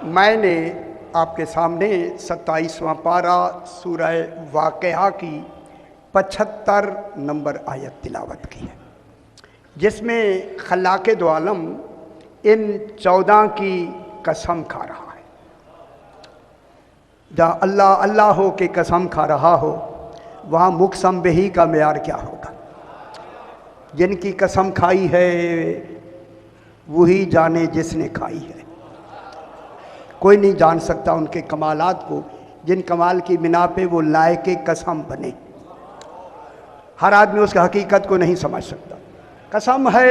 میں نے آپ کے سامنے 27واں پارہ سورہ واقعہ کی 75 نمبر آیت تلاوت کی ہے، جس میں خلاق دو عالم ان 14 کی قسم کھا رہا ہے۔ جہاں اللہ اللہ ہو کے قسم کھا رہا ہو، وہاں مقسم بہی کا معیار کیا ہوگا؟ جن کی قسم کھائی ہے وہی جانے جس نے کھائی ہے۔ کوئی نہیں جان سکتا ان کے کمالات کو جن کمال کی بنا پہ وہ لائق قسم بنے۔ ہر آدمی اس کی حقیقت کو نہیں سمجھ سکتا۔ قسم ہے،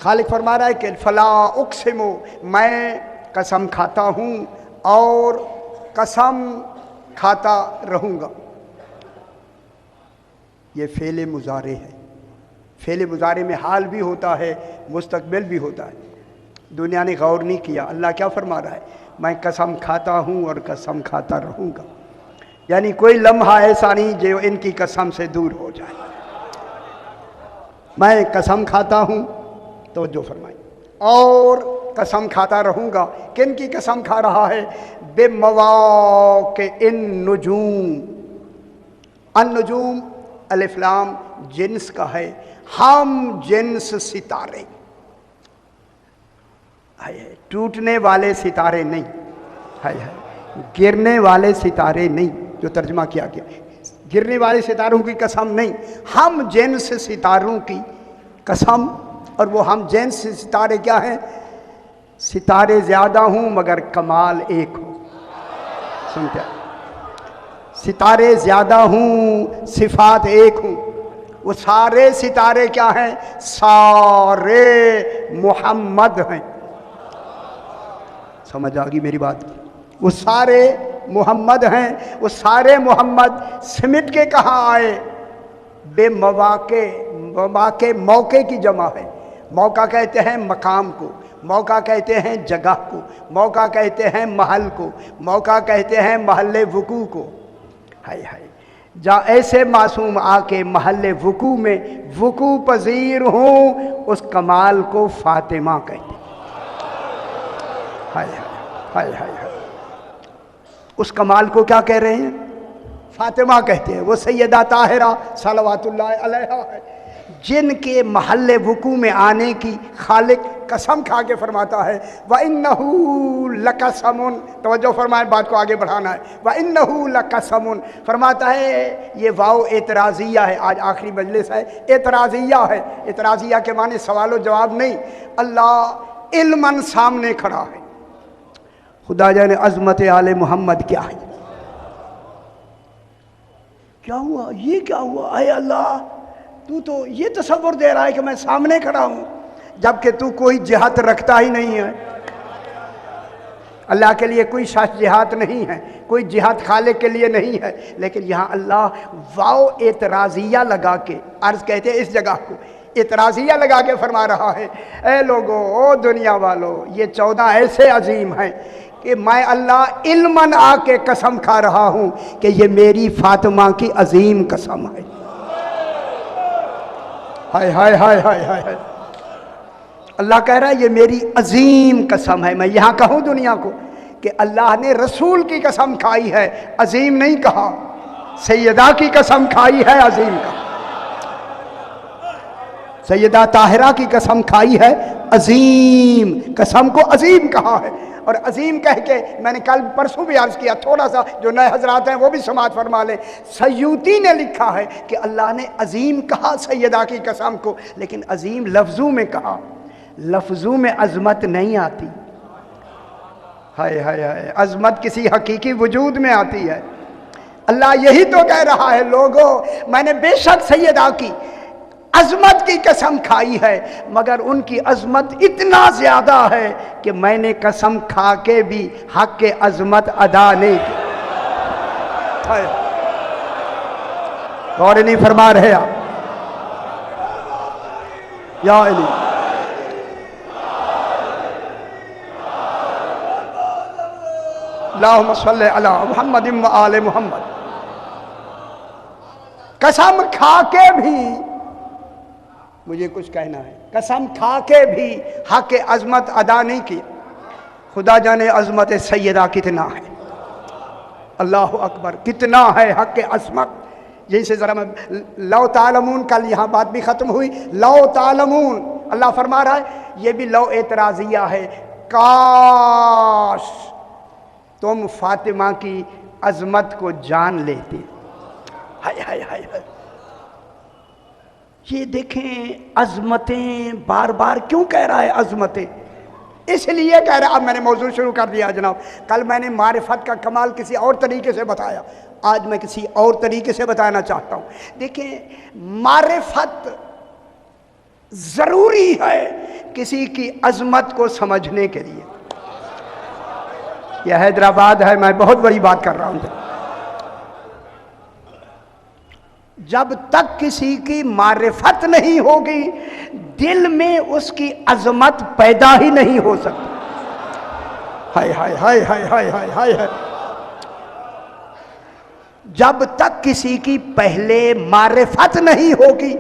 خالق فرما رہا ہے کہ فلا اقسم، میں قسم کھاتا ہوں اور قسم کھاتا رہوں گا۔ یہ فعل مضارع ہے۔ فعل مضارع میں حال بھی ہوتا ہے، مستقبل بھی ہوتا ہے۔ دنیا نے غور نہیں کیا۔ اللہ کیا فرما رہا ہے؟ میں قسم کھاتا ہوں اور قسم کھاتا رہوں گا، یعنی کوئی لمحہ ایسا نہیں جو ان کی قسم سے دور ہو جائے۔ میں قسم کھاتا ہوں، توجہ فرمائیں، اور قسم کھاتا رہوں گا۔ کن کی قسم کھا رہا ہے؟ بے مواقع النجوم۔ النجوم الف لام جنس کا ہے، ہم جنس ستارے، ٹوٹنے والے ستارے نہیں، گرنے والے ستارے نہیں، جو ترجمہ کیا گیا، گرنے والے ستاروں کی قسم نہیں، ہم جنس ستاروں کی قسم۔ اور وہ ہم جنس ستارے کیا ہیں؟ ستارے زیادہ ہوں مگر کمال ایک ہو۔ سنتے ہیں؟ ستارے زیادہ ہوں صفات ایک ہوں۔ وہ سارے ستارے کیا ہیں؟ سارے محمد ہیں۔ سمجھ آگی میری بات؟ وہ سارے محمد ہیں۔ وہ سارے محمد سمٹ کے کہاں آئے؟ بے مواقع۔ مواقع موقع کی جمع ہے۔ موقع کہتے ہیں مقام کو، موقع کہتے ہیں جگہ کو، موقع کہتے ہیں محل کو، موقع کہتے ہیں محل وقوع کو۔ ہائے ہائے، جہاں ایسے معصوم آ کے محل وقوع میں وقوع پذیر ہوں، اس کمال کو فاطمہ کہتے ہیں۔ ہائے ہائے ہائے ہائے، اس کمال کو کیا کہہ رہے ہیں؟ فاطمہ کہتے ہیں۔ وہ سیدہ طاہرہ صلوات اللہ علیہا ہے، جن کے محل وقوع میں آنے کی خالق قسم کھا کے فرماتا ہے وَإِنَّهُ لَقَسَمٌ۔ توجہ فرمائیں، بات کو آگے بڑھانا ہے۔ وَإِنَّهُ لَقَسَمٌ فرماتا ہے، یہ واو اعتراضیہ ہے۔ آج آخری مجلس ہے، اعتراضیہ ہے۔ اعتراضیہ کے معنی سوال و جواب نہیں، اللہ علماً سامنے کھڑا ہے۔ خدا جانے عظمت آل محمد کیا ہے۔ کیا ہوا؟ یہ کیا ہوا؟ اے اللہ، تو یہ تصور دے رہا ہے کہ میں سامنے کھڑا ہوں، جبکہ تو کوئی جہت رکھتا ہی نہیں ہے۔ اللہ کے لیے کوئی شخص جہات نہیں ہے، کوئی جہات خالق کے لیے نہیں ہے، لیکن یہاں اللہ واو اعتراضیہ لگا کے، عرض کہتے ہیں اس جگہ کو، اعتراضیہ لگا کے فرما رہا ہے، اے لوگو، او دنیا والو، یہ 14 ایسے عظیم ہیں کہ میں اللہ علماً آ کے قسم کھا رہا ہوں کہ یہ میری فاطمہ کی عظیم قسم ہے۔ ہائے ہائے ہائے ہائے ہائے، اللہ کہہ رہا ہے یہ میری عظیم قسم ہے۔ میں یہاں کہوں دنیا کو کہ اللہ نے رسول کی قسم کھائی ہے، عظیم نہیں کہا، سیدہ کی قسم کھائی ہے، عظیم کہا۔ سیدہ طاہرہ کی قسم کھائی ہے، عظیم قسم کو عظیم کہا ہے۔ اور عظیم کہہ کے میں نے کل پرسوں بھی عرض کیا، تھوڑا سا جو نئے حضرات ہیں وہ بھی سماعت فرما لیں۔ سیوطی نے لکھا ہے کہ اللہ نے عظیم کہا سیدہ کی قسم کو، لیکن عظیم لفظوں میں کہا، لفظوں میں عظمت نہیں آتی۔ ہائے ہائے ہائے، عظمت کسی حقیقی وجود میں آتی ہے۔ اللہ یہی تو کہہ رہا ہے، لوگو میں نے بے شک سیدہ کی عظمت کی قسم کھائی ہے، مگر ان کی عظمت اتنا زیادہ ہے کہ میں نے قسم کھا کے بھی حق کے عظمت ادا نہیں کی۔ غور نہیں فرما رہے آپ؟ یا علی، اللہم صلی علی محمد و آل محمد۔ قسم کھا کے بھی مجھے کچھ کہنا ہے، قسم کھا کے بھی حق عظمت ادا نہیں کیا۔ खुदा जाने अजमत सैयदा कितना है, अल्लाह अकबर, कितना है हक असमत। यही से ज़रा मैं लौ तालमून, कल यहाँ बात भी ख़त्म हुई, लौ तालमून अल्लाह फरमा रहा है, ये भी लौ एतराज़िया है, काश तुम फातिमा की अजमत को जान लेते। हाय हाय हाय हाय, ये देखें अजमतें, बार बार क्यों कह रहा है अजमतें, इसलिए कह रहा है। अब मैंने मौजूद शुरू कर दिया जनाब। कल मैंने मारिफत का कमाल किसी और तरीके से बताया, आज मैं किसी और तरीके से बताना चाहता हूँ। देखिए मारिफत ज़रूरी है किसी की अजमत को समझने के लिए। यह हैदराबाद है, मैं बहुत बड़ी बात कर रहा हूँ। जब तक किसी की मारिफत नहीं होगी, दिल में उसकी अजमत पैदा ही नहीं हो सकती। हाय हाय हाय हाय हाय हाय हाय हाय। जब तक किसी की पहले मारिफत नहीं होगी,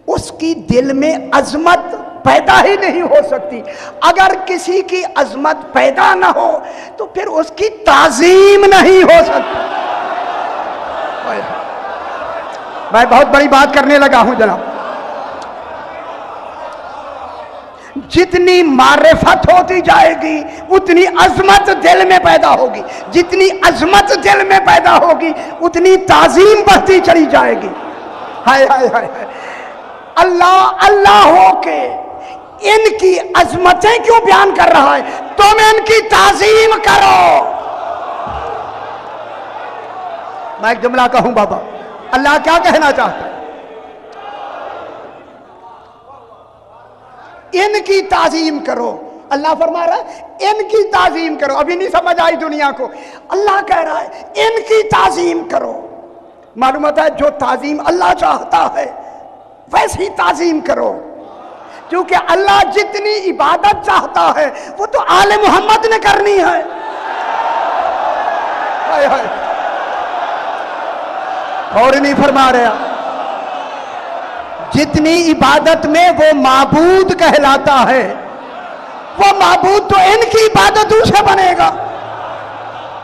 उसकी दिल में अजमत पैदा ही नहीं हो सकती। अगर किसी की अजमत पैदा ना हो तो फिर उसकी ताजीम नहीं हो सकती। मैं बहुत बड़ी बात करने लगा हूं जनाब। जितनी मारिफत होती जाएगी उतनी अजमत दिल में पैदा होगी, जितनी अजमत दिल में पैदा होगी उतनी ताजीम बढ़ती चली जाएगी। हाय हाय हाय हाय। अल्लाह अल्लाह होके इनकी अजमतें क्यों बयान कर रहा है? तुम इनकी ताजीम करो। मैं एक जुमला कहूं बाबा, अल्लाह क्या कहना चाहता है? इनकी ताजीम करो। अल्लाह फरमा रहा है इनकी ताजीम करो। अभी नहीं समझ आई दुनिया को, अल्लाह कह रहा है इनकी ताजीम करो। मालूम होता है जो ताजीम अल्लाह चाहता है वैसी ताजीम करो, क्योंकि अल्लाह जितनी इबादत चाहता है वो तो आले मोहम्मद ने करनी है। हाय हाय, और नहीं फरमा रहे आप? जितनी इबादत में वो माबूद कहलाता है, वो माबूद तो इनकी इबादतों से बनेगा।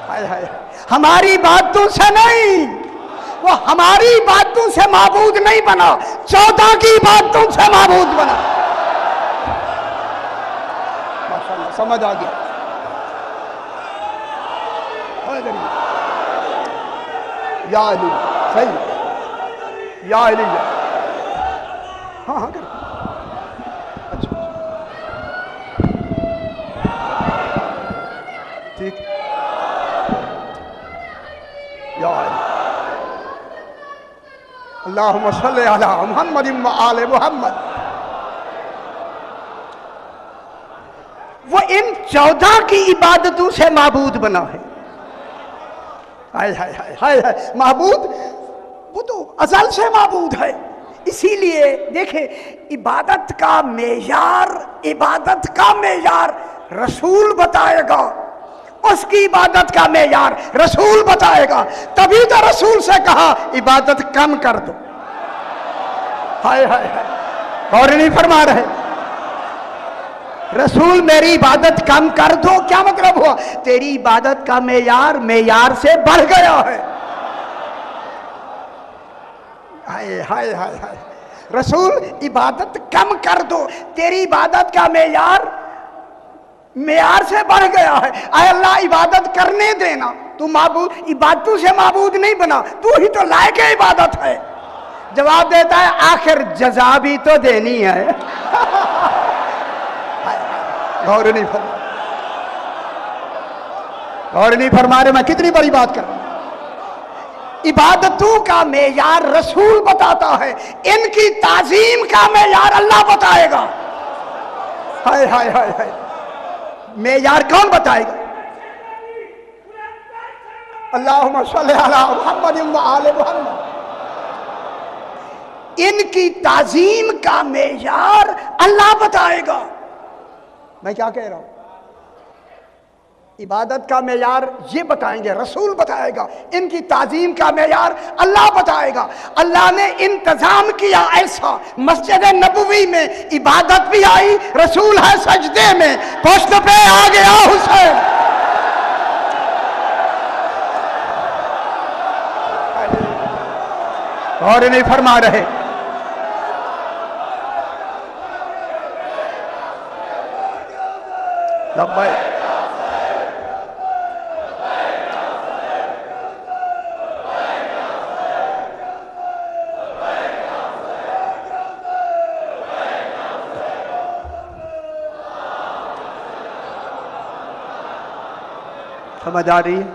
हाय हाय, हमारी बातों से नहीं, वो हमारी बातों से माबूद नहीं बना, 14 की बातों से माबूद बना। माशाअल्लाह, समझ आ गया। या अली, सही, या अली, हाँ हाँ कर। अच्छा ठीक, या अल्लाहुम्मा सल्ली अला मुहम्मद व आले मुहम्मद। वो इन 14 की इबादतों से माबूद बना है। हाय हाय हाय हाय हाय। माबूद वो तो अज़ल से माबूद है। इसीलिए देखें इबादत का मेयार, इबादत का मेयार रसूल बताएगा, उसकी इबादत का मेयार रसूल बताएगा। तभी तो रसूल से कहा इबादत कम कर दो। हाय हाय हाय, और नहीं फरमा रहे रसूल मेरी इबादत कम कर दो। क्या मतलब हुआ? तेरी इबादत का मेयार मेयार से बढ़ गया है। हाय हाय हाय हाय, रसूल इबादत कम कर दो, तेरी इबादत का मेयार मेयार से बढ़ गया है। आय अल्लाह इबादत करने देना, तू माबूद इबादतों से माबूद नहीं बना, तू हीとलायक इबादत है। जवाब देता है आखिर जजा भी तो देनी है। गौर नहीं फरमा, गौर नहीं फरमा रहे। मैं कितनी बड़ी बात कर रहा हूं। इबादतों का मेयार रसूल बताता है, इनकी ताजीम का मेयार अल्लाह बताएगा। हाय हाय हाय हाय, मेयार कौन बताएगा? अल्लाहुम्मा सल्ली अला मुहम्मद व आले मुहम्मद। इनकी ताजीम का मेयार अल्लाह बताएगा। मैं क्या कह रहा हूं? عبادت کا معیار یہ بتائیں گے، رسول بتائے گا، ان کی تعظیم کا معیار اللہ بتائے گا۔ اللہ نے انتظام کیا ایسا، مسجد نبوی میں عبادت بھی آئی، رسول ہے سجدے میں، پشت پہ آ گیا حسین۔ اور نہیں فرما رہے، لبیک سمجھ آ رہی ہے؟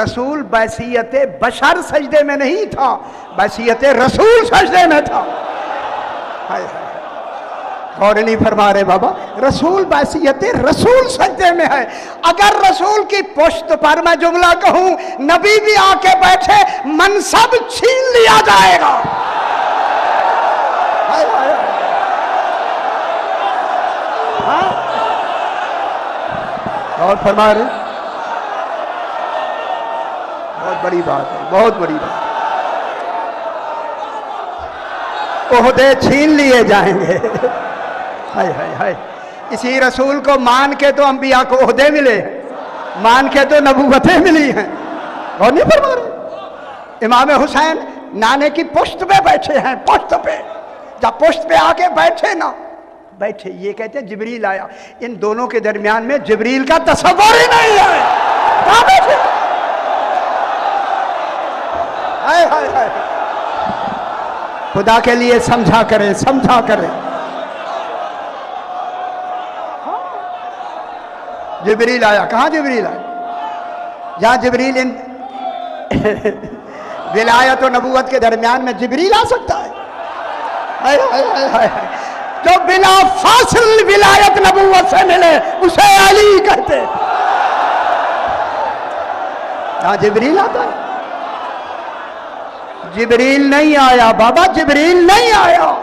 رسول بیسیت بشر سجدے میں نہیں تھا، بیسیت رسول سجدے میں تھا۔ اور نہیں فرما رہے بابا، رسول بیسیت رسول سجدے میں ہے۔ اگر رسول کی پشت پر میں جملہ کہوں نبی بھی آ کے بیٹھے، منصب چھین لیا جائے گا۔ اور فرما رہے، بہت بڑی بات ہے، بہت بڑی بات۔ عہدے چھین لیے جائیں گے۔ ہائے ہائے ہائے، اسی رسول کو مان کے تو انبیاء کو عہدے ملے ہیں، مان کے تو نبوتیں ملی ہیں۔ اور نہیں فرما رہے، امام حسین نانے کی پشت پہ بیٹھے ہیں، پشت پہ۔ جب پشت پہ آ کے بیٹھے نا، بیٹھے، یہ کہتے ہیں جبریل آیا، ان دونوں کے درمیان میں جبریل کا تصور ہی نہیں ہے۔ کہاں بیٹھے؟ ہائے ہائے ہائے، خدا کے لیے سمجھا کریں، سمجھا کریں۔ جبریل آیا، کہاں جبریل آیا؟ جہاں جبریل ان ولایت و نبوت کے درمیان میں جبریل آ سکتا ہے؟ ہائے ہائے ہائے ہائے، جو بلا فاصل ولایت نبوت سے ملے اسے علی کہتے۔ یہاں جبریل آتا ہے؟ جبریل نہیں آیا بابا، جبریل نہیں آیا۔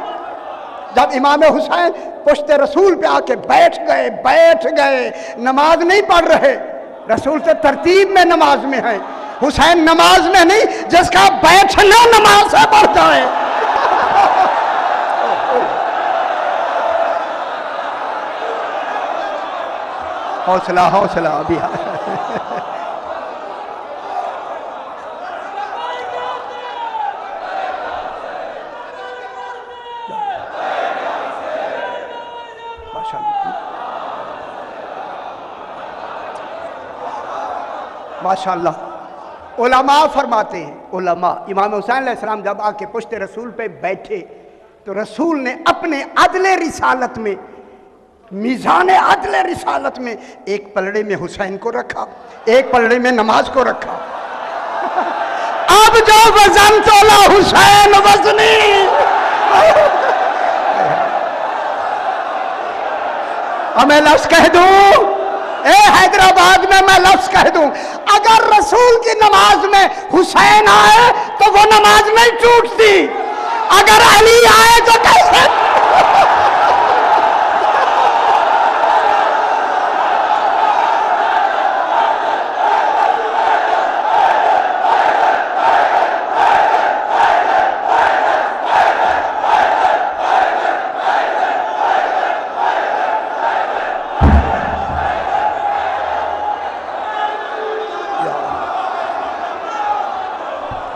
جب امام حسین پشت رسول پہ آ کے بیٹھ گئے، نماز نہیں پڑھ رہے، رسول سے ترتیب میں نماز میں ہے، حسین نماز میں نہیں، جس کا بیٹھنا نماز سے بڑھ جائے۔ حوصلہ حوصلہ ابھی ماشاءاللہ۔ علماء فرماتے ہیں، علماء، امام حسین علیہ السلام جب آ کے پشت رسول پہ بیٹھے تو رسول نے اپنے عدل رسالت میں، میزان عدل رسالت میں، ایک پلڑے میں حسین کو رکھا، ایک پلڑے میں نماز کو رکھا۔ اب جو وزن تولا حسین وزنی، اب میں لفظ کہہ دوں، اے حیدرآباد میں لفظ کہہ دوں، اگر رسول کی نماز میں حسین آئے تو وہ نماز نہیں ٹوٹتی، اگر علی آئے تو کیسے؟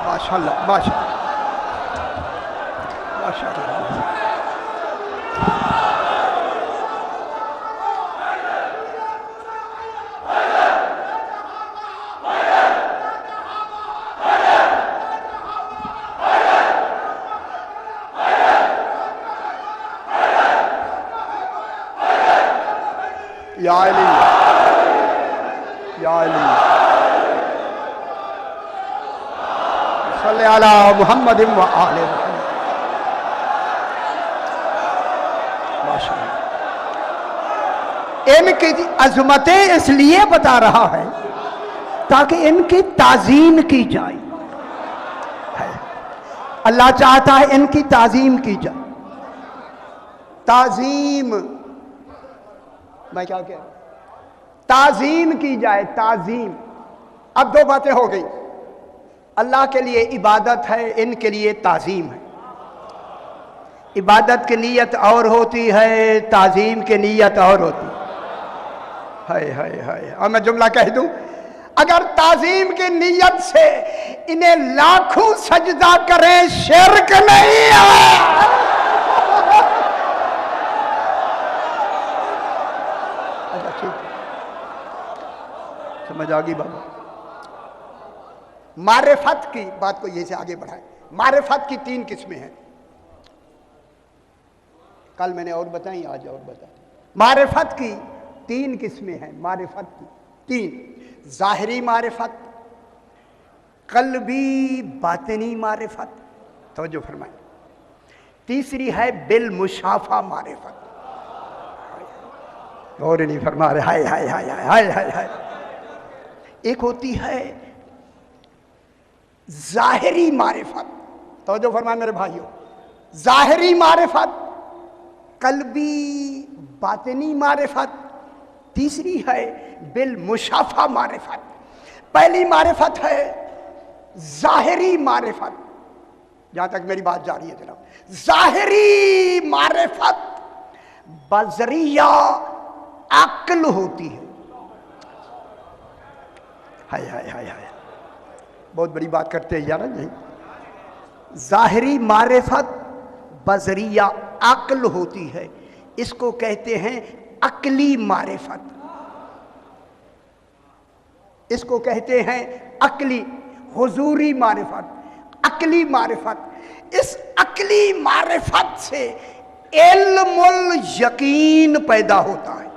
ماشاءاللہ ماشاءاللہ ماشاءاللہ۔ یا علی یا علی صلی علی محمد و آل محمد۔ ماشاءاللہ، ان کی عظمتیں اس لیے بتا رہا ہے تاکہ ان کی تعظیم کی جائے۔ اللہ چاہتا ہے ان کی تعظیم کی جائے۔ تعظیم، میں کیا کہہ رہا ہوں؟ ताज़ीम की जाए, ताज़ीम। अब दो बातें हो गई, अल्लाह के लिए इबादत है, इनके लिए ताज़ीम है। इबादत की नीयत और होती है, ताज़ीम की नीयत और होती है। हाय हाय हाय। और मैं जुमला कह दूं, अगर ताज़ीम की नीयत से इन्हें लाखों सजदा करें, शिर्क नहीं है। अच्छा ठीक, समझ आ गई बाबा। मारिफत की बात को ये से आगे बढ़ाए। मारिफत की तीन किस्में हैं, कल मैंने और बताई, आज और बता। मारिफत की तीन किस्में हैं, मारिफत की तीन। ज़ाहिरी मारिफत, क़ल्बी बातिनी मारिफत, तवज्जो फरमाएं। तीसरी है बिल मुशाफा मारिफत। और नहीं फरमा रहे, हाय हाय हाय हाय हाय हाय। एक होती है ज़ाहिरी मारिफत, तवज्जो फरमाएं मेरे भाइयों। ज़ाहिरी मारिफत, क़ल्बी बातिनी मारिफत, तीसरी है बिल मुशाफा मारिफत। पहली मारिफत है ज़ाहिरी मारिफत, जहां तक मेरी बात जा रही है जनाब। ज़ाहिरी मारिफत बज़रिया अक्ल होती है। हाय हाय हाय हाय, बहुत बड़ी बात करते हैं यार। नहीं, ज़ाहिरी मारिफत बज़रिया अक्ल होती है, इसको कहते हैं अक्ली मारिफत। इसको कहते हैं अक्ली, हुजूरी मारिफत, अक्ली मारिफत। इस अक्ली मारिफत से इल्मुल यकीन पैदा होता है।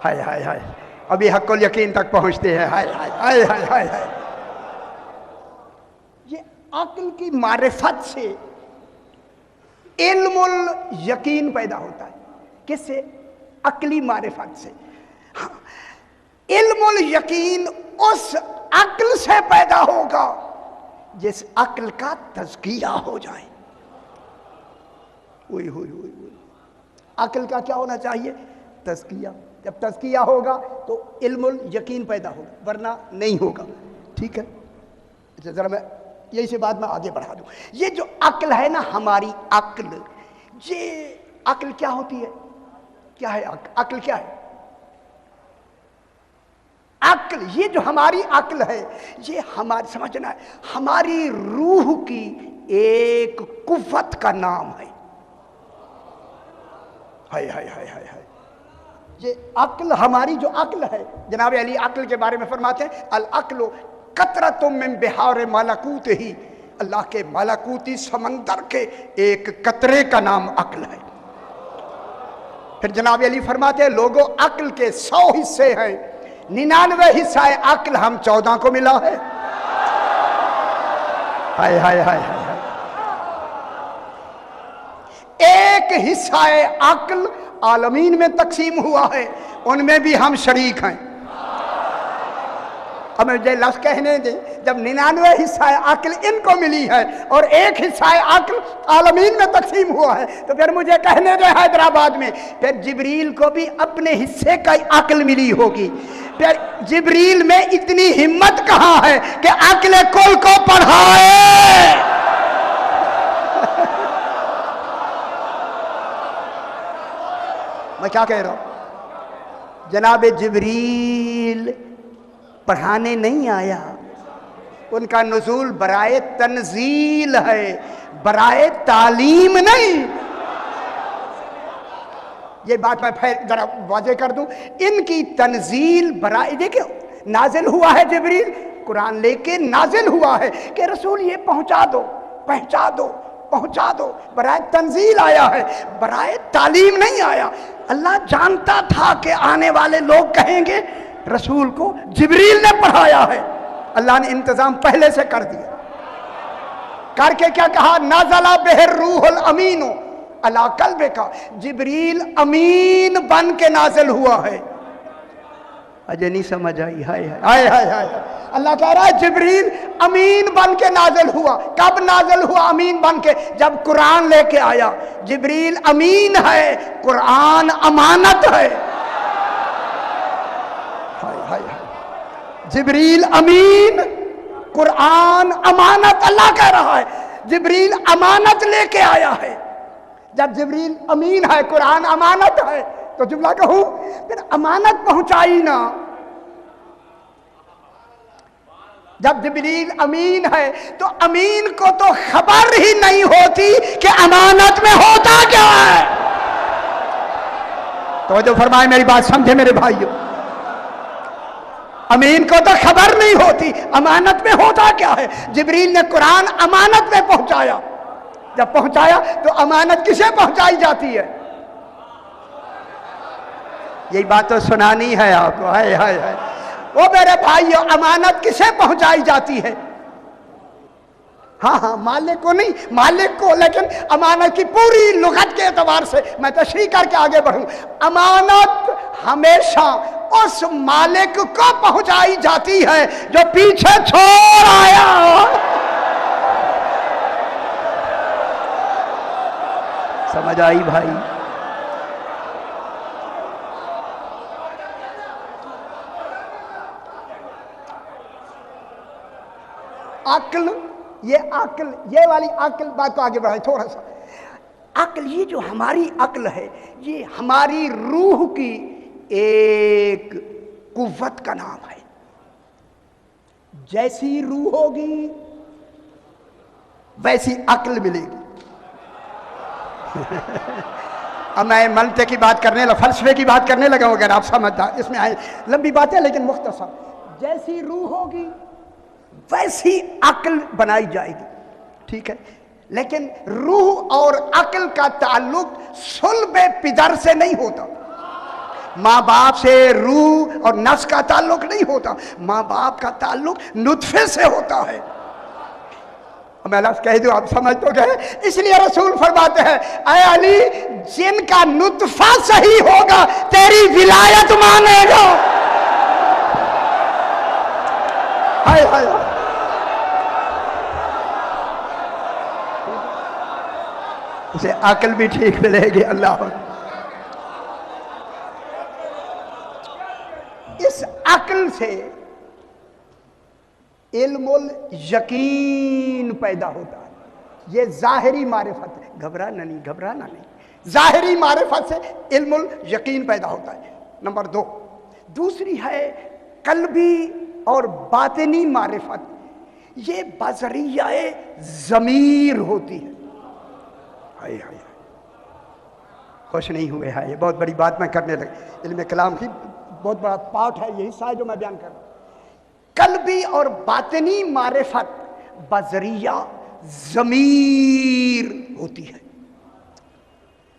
हाय हाय हाय, अभी हक़्क़ुल यकीन तक पहुंचते हैं। हाय हाय हाय हाय हाय हाय। ये अक्ल की मारिफत से इल्मुल यकीन पैदा होता है। किससे? अक्ली मारिफत से। हाँ, इल्मुल यकीन उस अक्ल से पैदा होगा जिस अक्ल का तज़किया हो जाए। हुई हुई हुई हुई। अक्ल का क्या होना चाहिए? तज़किया। जब तज़किया होगा तो इल्मुल यकीन पैदा होगा, वरना नहीं होगा। ठीक है, जरा मैं यही से बात मैं आगे बढ़ा दूं। ये जो अक्ल है ना, हमारी अक्ल, ये अक्ल क्या होती है? क्या है अक्ल? क्या है अक्ल? ये जो हमारी अक्ल है, ये हमारी, समझना है, हमारी रूह की एक कुव्वत का नाम है। हाय हाय हाय हाय हाय। ये अक्ल, हमारी जो अक्ल है, जनाब अली अक्ल के बारे में फरमाते हैं, अल अक्ल कतरतुम मिन बिहार मलकूत ही, अल्लाह के मलकूती समंदर के एक कतरे का नाम अक्ल है। फिर जनाब अली फरमाते हैं, लोगों अक्ल के 100 हिस्से हैं, 99 हिस्सा अक्ल हम 14 को मिला है। हाय हाय हाय हाय। एक हिस्सा अक्ल आलमीन में तकसीम हुआ है, उनमें भी हम शरीक हैं। अब मुझे लफ्ज़ कहने दे, जब 99 हिस्सा अक्ल इनको मिली है और एक हिस्सा अक्ल आलमीन में तकसीम हुआ है, तो फिर मुझे कहने दे हैदराबाद में फिर जिब्रील को भी अपने हिस्से का अक्ल मिली होगी। फिर जिब्रील में इतनी हिम्मत कहाँ है कि अक्ल कुल को पढ़ाए। मैं क्या कह रहा हूं? जनाब जिब्रील पढ़ाने नहीं आया, उनका नुज़ूल बराए तंज़ील है, बराए तालीम नहीं। ये बात मैं फिर जरा वाज़ेह कर दूं, इनकी तंज़ील बराए, देखिए नाजिल हुआ है, जिब्रील कुरान लेके नाजिल हुआ है कि रसूल ये पहुंचा दो, पहुंचा दो, पहुंचा दो, बराए तंज़ील आया है, बराए तालीम नहीं आया। अल्लाह जानता था कि आने वाले लोग कहेंगे रसूल को जिब्रील ने पढ़ाया है। अल्लाह ने इंतजाम पहले से कर दिया। करके क्या कहा? नाज़ला बिहिर रूहुल अमीनो अला कल्बे का, जिब्रील अमीन बन के नाजिल हुआ है। अजय नहीं समझ आई? हाय हाय हाय हाय। अल्लाह कह रहा है जिब्रील अमीन बन के नाजिल हुआ। कब नाजिल हुआ अमीन बन के? जब कुरान लेके आया। जिब्रील अमीन है, कुरान अमानत है। जिब्रील अमीन, कुरान अमानत। अल्लाह कह रहा है जिब्रील अमानत लेके आया है। जब जिब्रील अमीन है, कुरान अमानत है, तो जुमला कहूं फिर अमानत पहुंचाई ना। जब जिब्रील अमीन है तो अमीन को तो खबर ही नहीं होती कि अमानत में होता क्या है। तो जो फरमाए, मेरी बात समझे मेरे भाइयों, अमीन को तो खबर नहीं होती अमानत में होता क्या है। जिब्रील ने कुरान अमानत में पहुंचाया। जब पहुंचाया तो अमानत किसे पहुंचाई जाती है? यही बात तो सुनानी है आपको। हाय हाय हाय, ओ मेरे भाइयों, अमानत किसे पहुंचाई जाती है? हाँ हाँ, मालिक को नहीं, मालिक को। लेकिन अमानत की पूरी लुगत के एतबार से मैं तशरीह करके आगे बढ़ूं, अमानत हमेशा उस मालिक को पहुंचाई जाती है जो पीछे छोड़ आया। समझ आई भाई? अक्ल, ये अक्ल, ये वाली अक्ल, बात को आगे बढ़ाए थोड़ा सा। अक्ल, ये जो हमारी अक्ल है, ये हमारी रूह की एक कुव्वत का नाम है। जैसी रूह होगी वैसी अक्ल मिलेगी। अब मैं मनते की बात करने लगा, फलसफे की बात करने लगा, अगर आप समझदार इसमें आए, लंबी बातें लेकिन मुख्तसर। जैसी रूह होगी वैसी अक्ल बनाई जाएगी, ठीक है। लेकिन रूह और अक्ल का ताल्लुक सुल्बे पिदर से नहीं होता। माँ बाप से रूह और नफ्स का ताल्लुक नहीं होता, माँ बाप का ताल्लुक नुत्फे से होता है। मैं लफ्ज़ कह दूं, आप समझ तो गए। इसलिए रसूल फरमाते हैं, ऐ अली, जिनका नुत्फा सही होगा तेरी विलायत मानेगा। हाय हाय, उसे अक्ल भी ठीक मिलेगी। अल्लाह, इस अक्ल से इल्मुल यकीन पैदा होता है। ये जाहिरी मारिफत है, घबराना नहीं, घबराना नहीं। जाहिरी मारिफत से इल्मुल यकीन पैदा होता है। नंबर 2, दूसरी है कल्बी और बातिनी मारिफत। ये बज़रियाए ज़मीर होती है। हाय हाय, खुश नहीं हुए हैं, ये बहुत बड़ी बात मैं करने लगा। इल्म कलाम की बहुत बड़ा पार्ट है, यही हिस्सा है जो मैं बयान कर रहा हूं। कल्बी और बातिनी मारिफत बज़रिया ज़मीर होती है।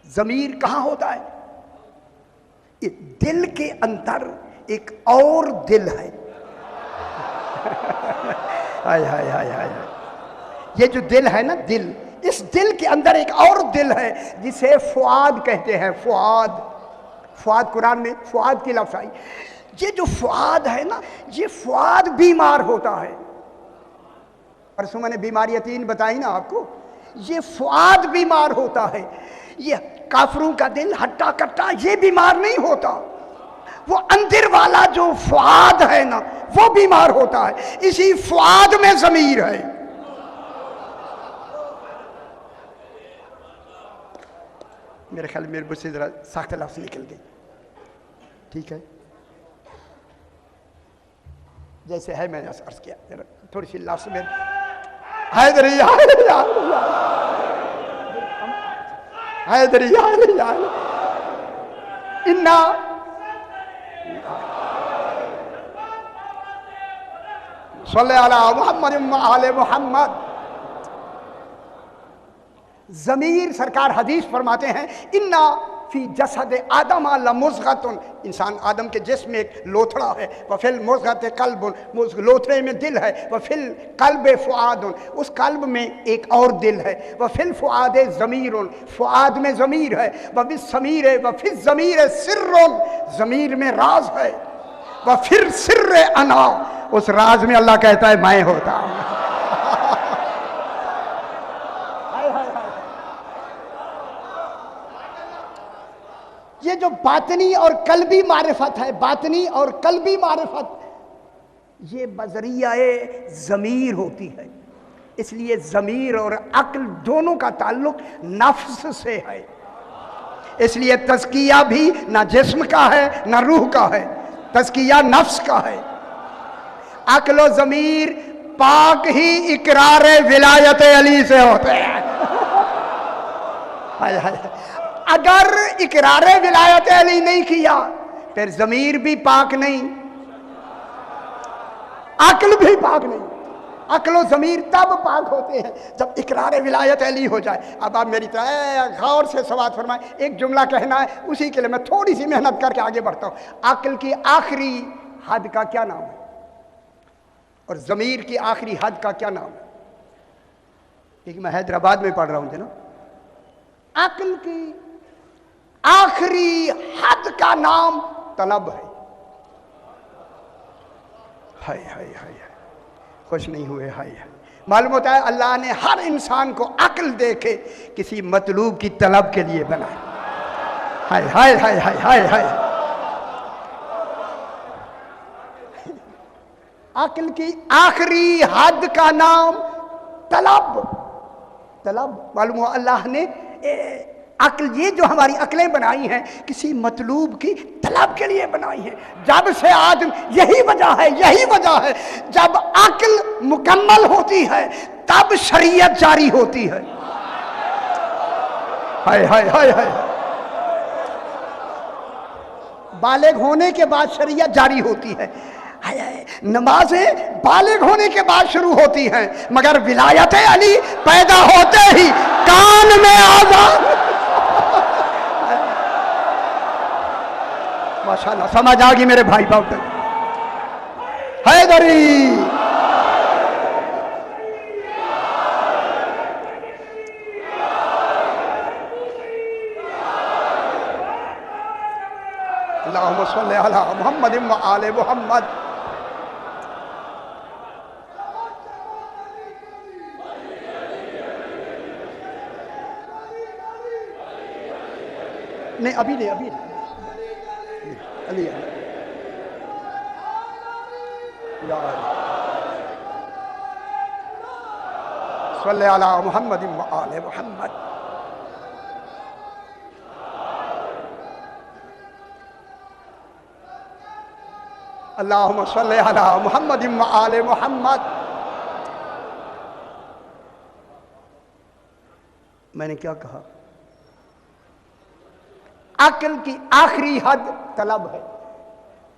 ज़मीर कहाँ होता है? ये दिल के अंदर एक और दिल है। हाय हाय हाय हाय, ये जो दिल है ना, दिल, इस दिल के अंदर एक और दिल है जिसे फुआद कहते हैं। फुआद, फुआद कुरान में फुआद की लफ्ज़ आई। ये जो फुआद है ना, ये फुआद बीमार होता है। परसों मैंने बीमारियां 3 बताई ना आपको, ये फुआद बीमार होता है। ये काफरों का दिल हट्टा कट्टा, ये बीमार नहीं होता। वो अंदर वाला जो फुआद है ना, वो बीमार होता है। इसी फुआद में ज़मीर है। मेरे ख्याल मेरे मुझसे जरा सख्त लफ्ज़ निकल गई, ठीक है। जैसे है मैंने अर्ज किया, जरा थोड़ी सी लफ्ज़ में हैदरी हैदरी इन्ना सल्ले अला मुहम्मद व आले मुहम्मद। ज़मीर, सरकार हदीस फरमाते हैं, इन्ना फी जसद आदम लमुज़ग़तुन, इंसान आदम के जिस्म में एक लोथड़ा है। व फिल मुज़ग़त क़ल्बुन, उस लोथड़े में दिल है। व फिल क़ल्ब फ़ुआदुन, उस क़ल्ब में एक और दिल है। व फिल फ़ुआद ज़मीरुन, फ़ुआद में ज़मीर है। व बिस ज़मीर, व फिर ज़मीर सिर्रुन, ज़मीर में राज है। व फिर सिर्र अना, उस राज में अल्लाह कहता है मैं होता हूँ। ये जो बातनी और कल्बी मारिफत है, बातनी और कल्बी मारिफत, یہ بذریعہ ضمیر ہوتی ہے، اس لیے ضمیر اور عقل دونوں کا تعلق نفس سے ہے، اس لیے تزکیہ بھی نہ جسم کا ہے نہ روح کا ہے، تزکیہ نفس کا ہے۔ عقل و ضمیر پاک ہی اقرار ولایت علی سے ہوتے ہیں۔ اگر اقرار ولایت علی نہیں کیا پھر ضمیر بھی پاک نہیں، عقل بھی پاک نہیں۔ عقل و ضمیر تب پاک ہوتے ہیں جب اقرار ولایت علی ہو جائے۔ اب آپ میری طرح غور سے سماعت فرمائیں، ایک جملہ کہنا ہے، اسی کے لیے میں تھوڑی سی محنت کر کے آگے بڑھتا ہوں۔ عقل کی آخری حد کا کیا نام ہے اور ضمیر کی آخری حد کا کیا نام ہے؟ کیونکہ میں حیدرآباد میں پڑھ رہا ہوں جناب۔ عقل کی آخری حد کا نام طلب ہے۔ ہائے ہائے ہائے، خوش نہیں ہوئے؟ ہائے ہائے، معلوم ہوتا ہے اللہ نے ہر انسان کو عقل دے کے کسی مطلوب کی طلب کے لیے بنایا۔ ہائے ہائے ہائے ہائے ہائے ہائے، عقل کی آخری حد کا نام طلب۔ طلب معلوم ہوا اللہ نے عقل، یہ جو ہماری عقلیں بنائی ہیں کسی مطلوب کی طلب کے لیے بنائی ہیں۔ جب سے آدم، یہی وجہ ہے جب عقل مکمل ہوتی ہے تب شریعت جاری ہوتی ہے۔ ہائے ہائے ہائے ہائے، بالغ ہونے کے بعد شریعت جاری ہوتی ہے۔ نمازیں بالغ ہونے کے بعد شروع ہوتی ہیں، مگر ولایت علی پیدا ہوتے ہی کان میں آذان۔ ماشاءاللہ سمجھ آگی میرے بھائی باپ، حیدری۔ اللہم صلی علی محمد و آل محمد۔ نہیں ابھی نہیں، ابھی نہیں، علی یا صلی علی محمد و آل محمد۔ اللہم صلی علی محمد و آل محمد۔ میں نے کیا کہا؟ عقل کی آخری حد طلب ہے۔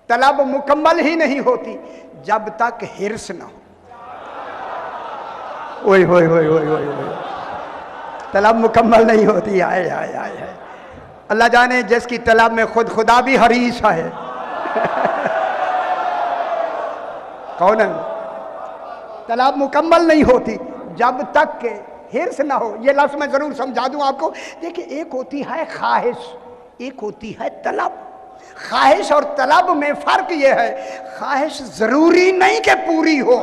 طلب مکمل ہی نہیں ہوتی جب تک حرص نہ ہو۔ اوئے ہوئے ہوئے ہوئے ہوئے ہوئے، طلب مکمل نہیں ہوتی۔ آئے آئے آئے، اللہ جانے جس کی طلب میں خود خدا بھی حریص ہے۔ کون ہے؟ طلب مکمل نہیں ہوتی جب تک کہ حرص نہ ہو۔ یہ لفظ میں ضرور سمجھا دوں آپ کو۔ دیکھیں، ایک ہوتی ہے خواہش، ایک ہوتی ہے طلب۔ خواہش اور طلب میں فرق یہ ہے، خواہش ضروری نہیں کہ پوری ہو۔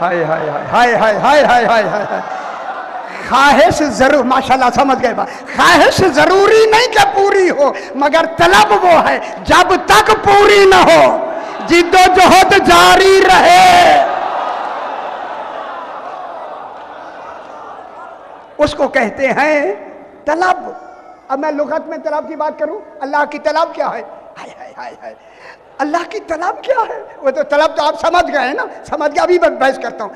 ہائے ہائے ہائے ہائے ہائے ہائے ہائے ہائے، خواہش ضرور، ماشاءاللہ سمجھ گئے بات، خواہش ضروری نہیں کہ پوری ہو، مگر طلب وہ ہے جب تک پوری نہ ہو جد و جہد جاری رہے، اس کو کہتے ہیں طلب۔ اب میں لغت میں طلب کی بات کروں، اللہ کی طلب کیا ہے؟ ہائے ہائے ہائے ہائے، اللہ کی طلب کیا ہے؟ وہ تو طلب تو آپ سمجھ گئے ہیں نا، سمجھ گیا، ابھی میں بحث کرتا ہوں۔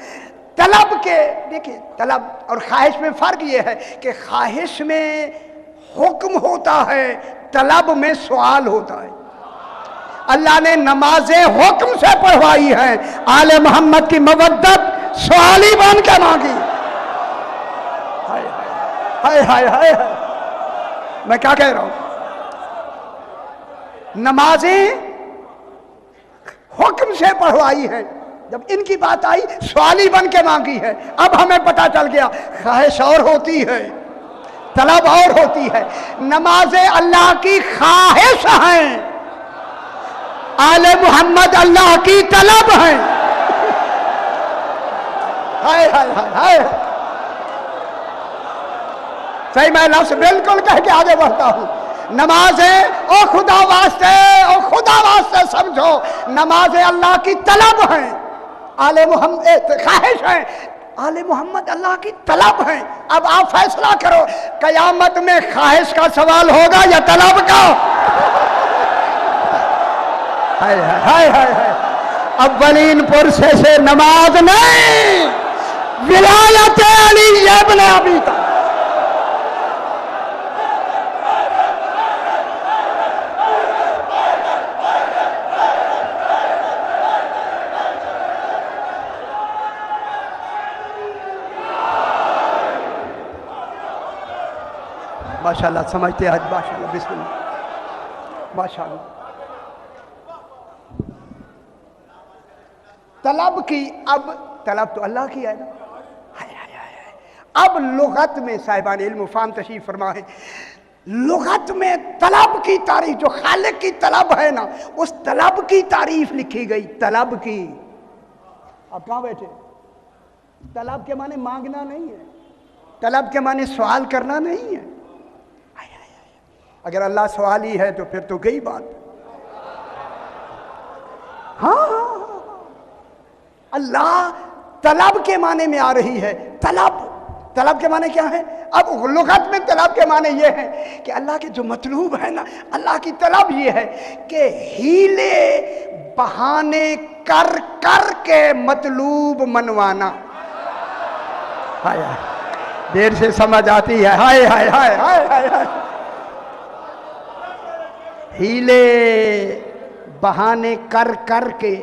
طلب کے دیکھیں، طلب اور خواہش میں فرق یہ ہے کہ خواہش میں حکم ہوتا ہے، طلب میں سوال ہوتا ہے۔ اللہ نے نمازیں حکم سے پڑھوائی ہیں، آل محمد کی مودت سوالی بن کے مانگی۔ ہائے ہائے ہائے، میں کیا کہہ رہا ہوں؟ نمازیں حکم سے پڑھوائی ہیں، جب ان کی بات آئی سوالی بن کے مانگی ہے۔ اب ہمیں پتا چل گیا خواہش اور ہوتی ہے، طلب اور ہوتی ہے۔ نمازیں اللہ کی خواہش ہیں، آل محمد اللہ کی طلب ہیں۔ ہائے ہائے ہائے ہائے، صحیح، میں لفظ بالکل کہہ کے آگے بڑھتا ہوں۔ نمازیں او خدا واسطے سمجھو، نمازیں اللہ کی طلب ہیں، آل محمد خواہش ہیں، آل محمد اللہ کی طلب ہیں۔ اب آپ فیصلہ کرو، قیامت میں خواہش کا سوال ہوگا یا طلب کا؟ ہائے ہائے ہائے ہائے، اولین پرسے سے نماز نہیں، ولایت علی ابن ابی طالب۔ ماشاءاللہ سمجھتے ہیں، ماشاءاللہ، بسم اللہ، ماشاءاللہ۔ طلب کی، اب طلب تو اللہ کی ہے نا، اب لغت میں صاحبان علم و فہم تشریف فرما ہے، لغت میں طلب کی تعریف، جو خالق کی طلب ہے نا، اس طلب کی تعریف لکھی گئی، طلب کی۔ اب کہاں بیٹھے؟ طلب کے معنی مانگنا نہیں ہے، طلب کے معنی سوال کرنا نہیں ہے۔ اگر اللہ سوالی ہے تو پھر تو گئی بات۔ ہاں اللہ طلب کے معنی میں آ رہی ہے، طلب کے معنی کیا ہے؟ اب لغت میں طلب کے معنی یہ ہے کہ اللہ کے جو مطلوب ہے نا، اللہ کی طلب یہ ہے کہ ہیلے بہانے کر کر کے مطلوب منوانا۔ ہائے ہائے، دیر سے سمجھ آتی ہے، ہائے ہائے ہائے ہائے ہائے، ہیلے بہانے کر کر کے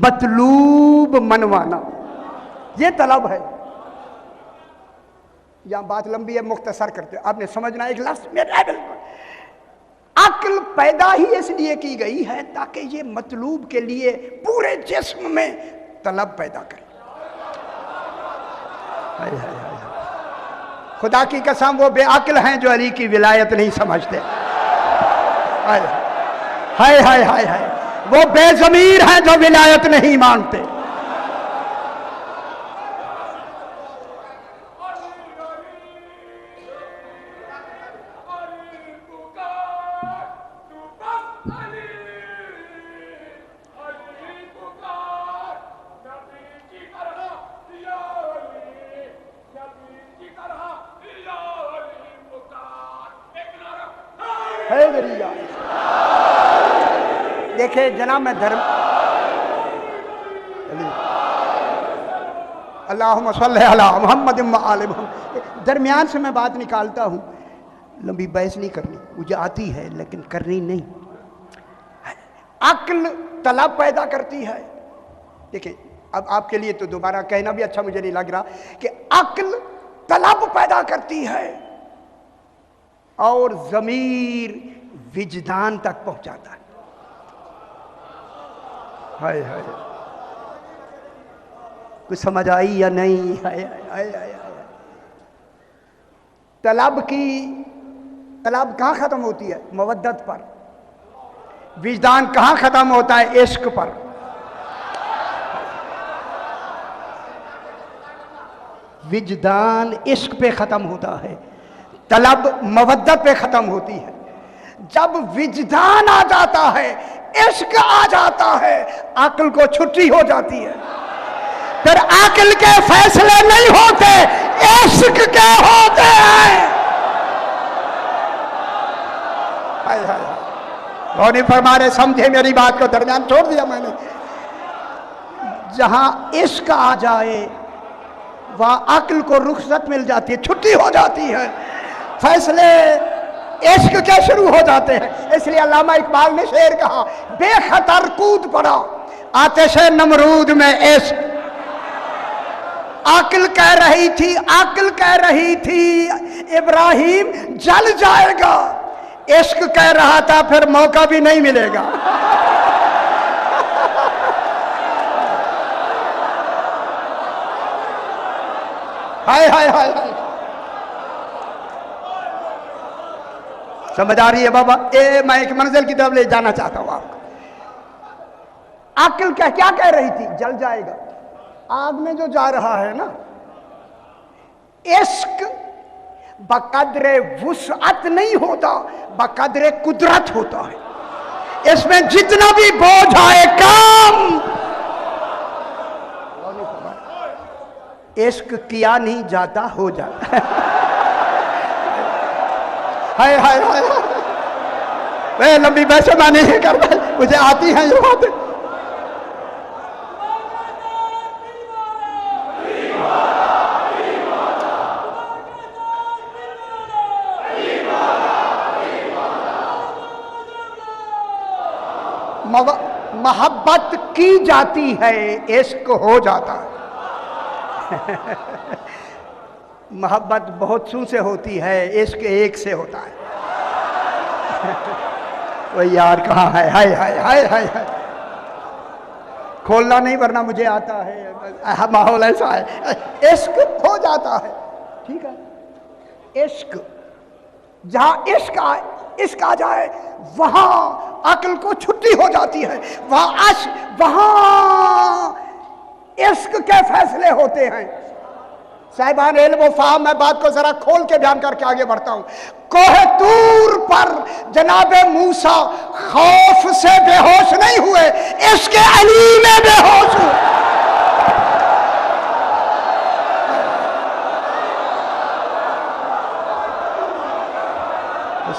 مطلوب منوانا، یہ طلب ہے۔ یہاں بات لمبی ہے، مختصر کرتے آپ نے سمجھنا ایک لفظ میں۔ عقل پیدا ہی اس لیے کی گئی ہے تاکہ یہ مطلوب کے لیے پورے جسم میں طلب پیدا کرے۔ خدا کی قسم وہ بے عقل ہیں جو علی کی ولایت نہیں سمجھتے۔ ہائے ہائے ہائے ہائے، وہ بے ضمیر ہیں جو ولایت نہیں مانتے۔ دیکھیں جناب، میں اللہم صلی علی محمد و آل محمد، درمیان سے میں بات نکالتا ہوں، لمبی بحث نہیں کرنی، مجھے آتی ہے لیکن کرنی نہیں۔ عقل طلب پیدا کرتی ہے۔ دیکھیں اب آپ کے لیے تو دوبارہ کہنا بھی اچھا مجھے نہیں لگ رہا کہ عقل طلب پیدا کرتی ہے اور ضمیر وجدان تک پہنچاتا ہے۔ ہائے ہائے، کچھ سمجھ آئی یا نہیں؟ ہائے ہائے ہائے، طلب کہاں ختم ہوتی ہے؟ مودت پر۔ وجدان کہاں ختم ہوتا ہے؟ عشق پر۔ وجدان عشق پہ ختم ہوتا ہے، طلب مودت پہ ختم ہوتی ہے۔ جب وجدان آ جاتا ہے، عشق آ جاتا ہے، عقل کو چھٹی ہو جاتی ہے۔ پھر عقل کے فیصلے نہیں ہوتے، عشق کے ہوتے ہیں۔ غور فرما رہے، سمجھے میری بات کو؟ درمیان چھوڑ دیا میں نے۔ جہاں عشق آ جائے وہاں عقل کو رخصت مل جاتی ہے، چھٹی ہو جاتی ہے، فیصلے عشق کے شروع ہو جاتے ہیں۔ اس لیے علامہ اقبال نے شعر کہا، بے خطر کود پڑا آتش نمرود میں عشق۔ عقل کہہ رہی تھی ابراہیم جل جائے گا، عشق کہہ رہا تھا پھر موقع بھی نہیں ملے گا۔ ہائے ہائے ہائے ہائے، سمجھ آ رہی ہے بابا؟ میں ایک منزل کی طرف لے جانا چاہتا ہوں آپ کو۔ عقل کیا کہہ رہی تھی؟ جل جائے گا۔ آگ میں جو جا رہا ہے نا، عشق बकद्र वुसअत नहीं होता, बकद्र कुदरत होता है। इसमें जितना भी बोझ आए काम, इश्क किया नहीं जाता हो जाता। हाय हाय हाय, वे लंबी बहसें मैं नहीं करता, मुझे आती हैं ये बातें। मोहब्बत की जाती है, इश्क हो जाता है। मोहब्बत बहुत सू से होती है, इश्क एक से होता है। वो यार कहाँ है? हाय हाय हाय हाय हाय, खोलना नहीं वरना मुझे आता है, माहौल ऐसा है। इश्क हो जाता है, ठीक है। इश्क जहाँ इश्क आ जाए वहां अक्ल को छुट्टी हो जाती है, वहां इश्क के फैसले होते हैं। साहिबान इल्म व फाहम, मैं बात को जरा खोल के बयान करके आगे बढ़ता हूं। कोहे तूर पर जनाबे मूसा खौफ से बेहोश नहीं हुए, इश्क अली में बेहोश हुए।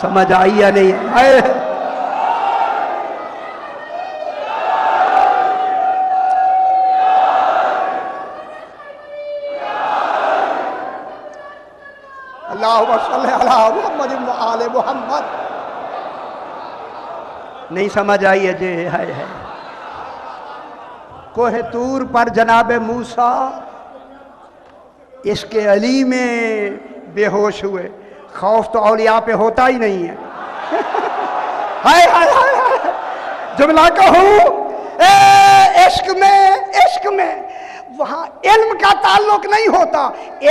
समझ आई या नहीं? अल्लाहुम्मा सल्ली अला मुहम्मद व आले मुहम्मद। नहीं समझ आई है जी? है। कोहे तूर पर जनाबे मूसा इसके अली में बेहोश हुए। खौफ तो औलिया पे होता ही नहीं है। हाय हाय हाय, जुमला कहूं, इश्क में वहां इल्म का ताल्लुक नहीं होता,